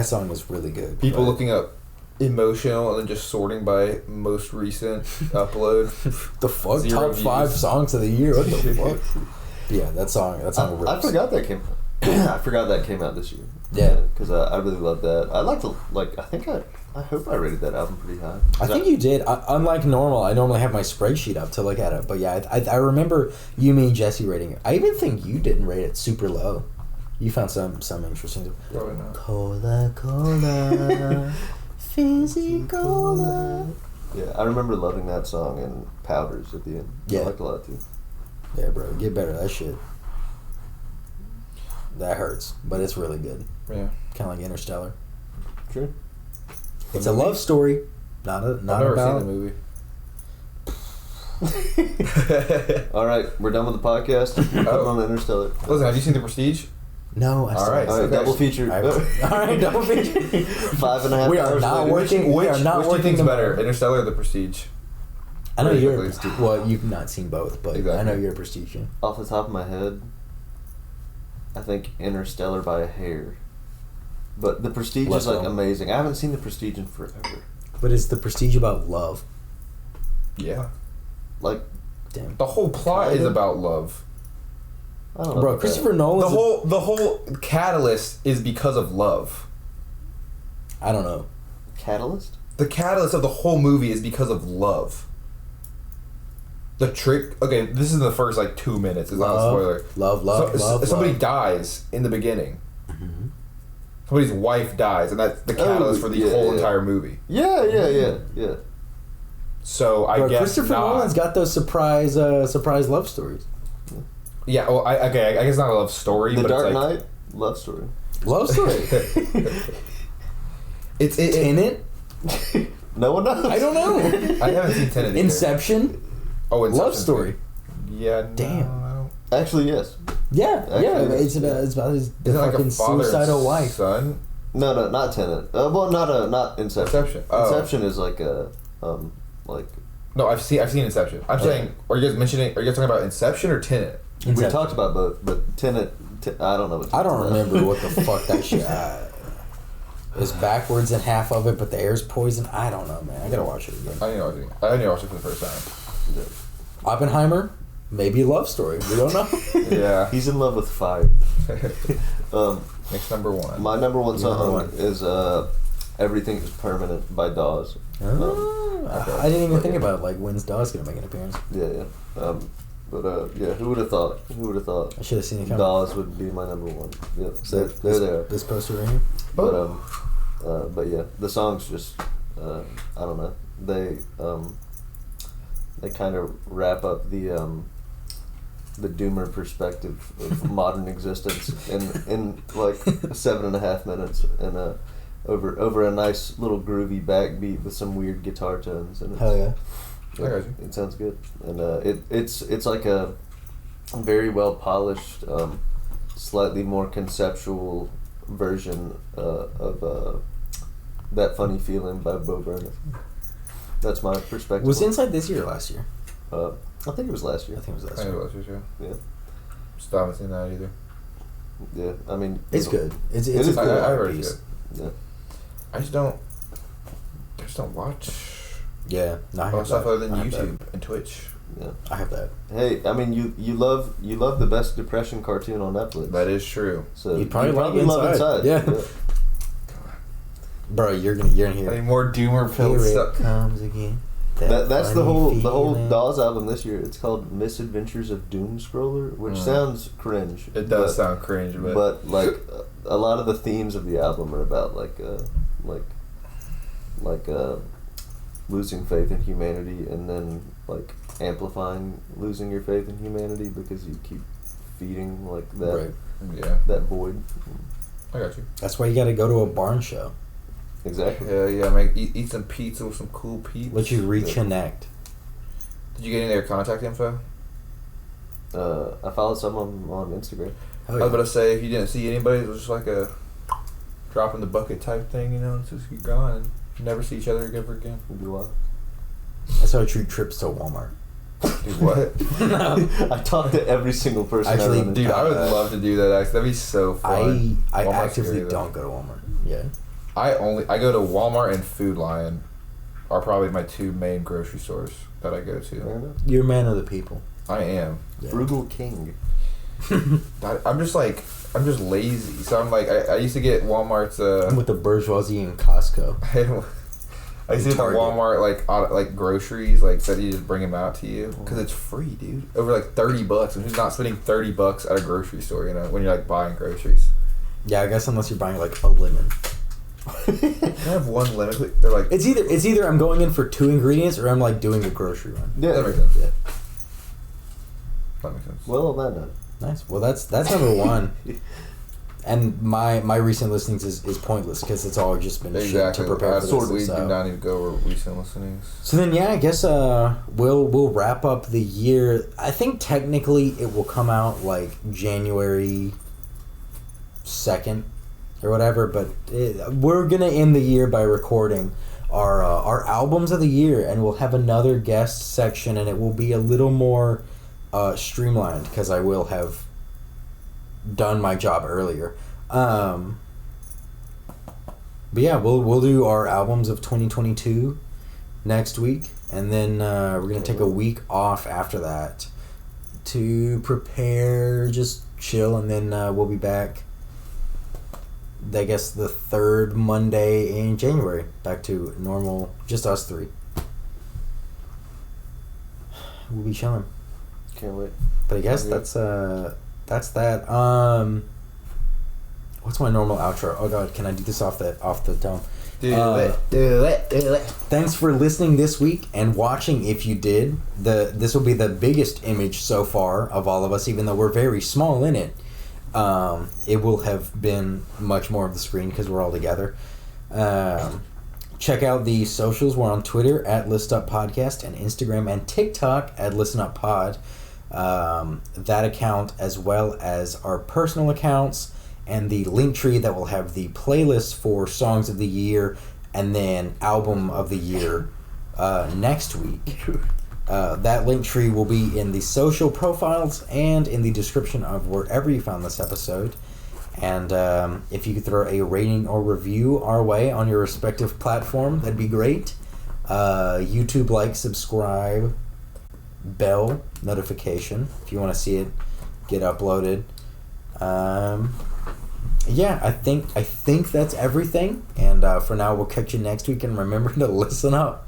song is really good. People looking up emotional and then just sorting by most recent upload. The fuck? Zero Top views. 5 songs of the year. What the fuck? Yeah, that song rips. I forgot that came. I forgot that came out this year. Yeah, because I really love that. I like to I hope I rated that album pretty high. I think you did. Unlike normal, I normally have my spreadsheet up to look at it. But yeah, I remember you, me, and Jesse rating it. I even think you didn't rate it super low. You found some interesting. Probably not. Cola, fizzy cola. Yeah, I remember loving that song and Powders at the end. Yeah. I liked it a lot too. Yeah, bro, get better. That shit. That hurts, but it's really good. Yeah. Kind of like Interstellar. Sure. It's a love story, not I've never about. seen the movie. All right, we're done with the podcast. Come on, Interstellar. Listen, have you seen The Prestige? No, I All right. All right, Okay. double feature. All right, double feature. 5.5 We are hours not later. working. We are not Which do you working think's tomorrow. better, Interstellar or The Prestige? I know you're. Basically. Well, you've not seen both, but I Exactly. know you're a Prestige fan. Off the top of my head, I think Interstellar by a hair. But The Prestige Less is like well. amazing. I haven't seen The Prestige in forever. But is the Prestige about love? Yeah. Like, Damn. The whole plot is Kinda. about love. I don't know. Bro, about Christopher that. Nolan's The whole catalyst is because of love. I don't know. Catalyst? The catalyst of the whole movie is because of love. The trick. Okay, this is the first like 2 minutes. It's not a spoiler. Love. Somebody dies in the beginning. Mm-hmm. Somebody's wife dies, and that's the catalyst for the whole entire movie. Yeah. So I Bro, guess Christopher not. Nolan's got those surprise love stories. Yeah. Well, I guess not a love story, The but Dark it's like, Knight, love story. Love story. It's Tenet? No one knows. I don't know. I haven't seen Tenet either. Inception? Oh, Inception. Love story. Yeah. No, Damn. I don't. Actually, yes. Yeah, Actually, it's about his Is it like fucking a father suicidal and wife. son? No, not Tenet. Well, not Inception. Inception. Oh. Inception is like a like. No, I've seen Inception. I'm saying, are you guys talking about Inception or Tenet? We Inception. talked about both, but Tenet. I don't know. What I don't Tenet is. remember what the fuck that shit. It's backwards in half of it, but the air's poison. I don't know, man. I gotta watch it again. I need to watch it for the first time. Oppenheimer, maybe a love story. We don't know. Yeah. He's in love with fire. Next number one. My number one Your number song one. is "Everything Is Permanent" by Dawes. I didn't even think about like when's Dawes gonna make an appearance. Yeah. Yeah. Who would have thought? I should have seen it coming. Dawes would be my number one. Yeah. They're there. This poster right here. But yeah, the songs just I don't know. They kind of wrap up the doomer perspective of modern existence in like 7.5 minutes, and over a nice little groovy backbeat with some weird guitar tones, and Hell yeah. I got you. it sounds good, and it's like a very well polished, slightly more conceptual version of That Funny Feeling by Bo Burnham. That's my perspective. Was Inside this year or last year? I think it was last year. I think it was I last think year. it was last year. Yeah, Still haven't seen that either. yeah. I mean, It's good. It's It is a cool good. I art heard piece. it's Yeah. I just don't watch Yeah, no, I other have stuff that. other than I have YouTube and Twitch. Yeah. I have that. Hey, I mean, you love the best depression cartoon on Netflix. That is true. So You'd probably you like love Inside. Inside. Yeah. Bro, you're gonna hear Any it. more doomer filled Here it stuff? comes again. That's the funny whole feeling. Dawes album this year. It's called Misadventures of Doom Scroller, which sounds cringe. It does but- sound cringe, but like a lot of the themes of the album are about like losing faith in humanity, and then like amplifying losing your faith in humanity because you keep feeding like that Right. yeah, that void. I got you. That's why you gotta go to a barn show. Exactly. Yeah. Eat some pizza with some cool peeps. Let you reconnect. Did you get any of their contact info? I followed someone on Instagram. Hell I was yeah. about to say, if you didn't see anybody, it was just like a drop in the bucket type thing, you know, and just keep going and never see each other ever again. Do what? That's how I treat trips to Walmart. Dude, what? I talked to every single person. Actually, I run into. Dude, I would love to do that. Actually, that'd be so fun. I Walmart's actively scary, though. don't go to Walmart. Yeah. I go to Walmart and Food Lion are probably my two main grocery stores that I go Fair to. enough. You're a man of the people. I am. Yeah. Frugal King. I'm just lazy. So I'm like, I used to get Walmart's. I'm with the bourgeoisie in Costco. I used to get the Target. Walmart like groceries like that you just bring them out to you because it's free, dude. Over like $30, and who's not spending $30 at a grocery store? You know, when you're like buying groceries. Yeah, I guess unless you're buying like a lemon. Can I have one lemon? They're like It's either I'm going in for 2 ingredients or I'm like doing a grocery run. Yeah. that makes sense. Yeah. That makes sense. Well, on that note. Nice. Well, that's number one. And my recent listenings is pointless because it's all just been Exactly. shit to prepare for this. We so. do not need to go over recent listenings. So then, yeah, I guess we'll wrap up the year. I think technically it will come out like January 2nd or whatever, but we're gonna end the year by recording our albums of the year, and we'll have another guest section, and it will be a little more streamlined because I will have done my job earlier. But yeah, we'll do our albums of 2022 next week. And then we're going to take a week off after that to prepare, just chill, and then we'll be back, I guess, the third Monday in January. Back to normal, just us three. We'll be chilling. Can't wait. But I guess that's that. What's my normal outro? Oh god, can I do this off the dome? Do it. Thanks for listening this week and watching. If you did, this will be the biggest image so far of all of us, even though we're very small in it. It will have been much more of the screen because we're all together. Check out the socials. We're on Twitter at ListUpPodcast and Instagram and TikTok at ListenUpPod. That account, as well as our personal accounts, and the link tree that will have the playlist for songs of the year and then album of the year next week. That link tree will be in the social profiles and in the description of wherever you found this episode. And if you could throw a rating or review our way on your respective platform, that'd be great. YouTube, like, subscribe, bell notification if you want to see it get uploaded. Yeah, I think that's everything. And for now, we'll catch you next week. And remember to listen up.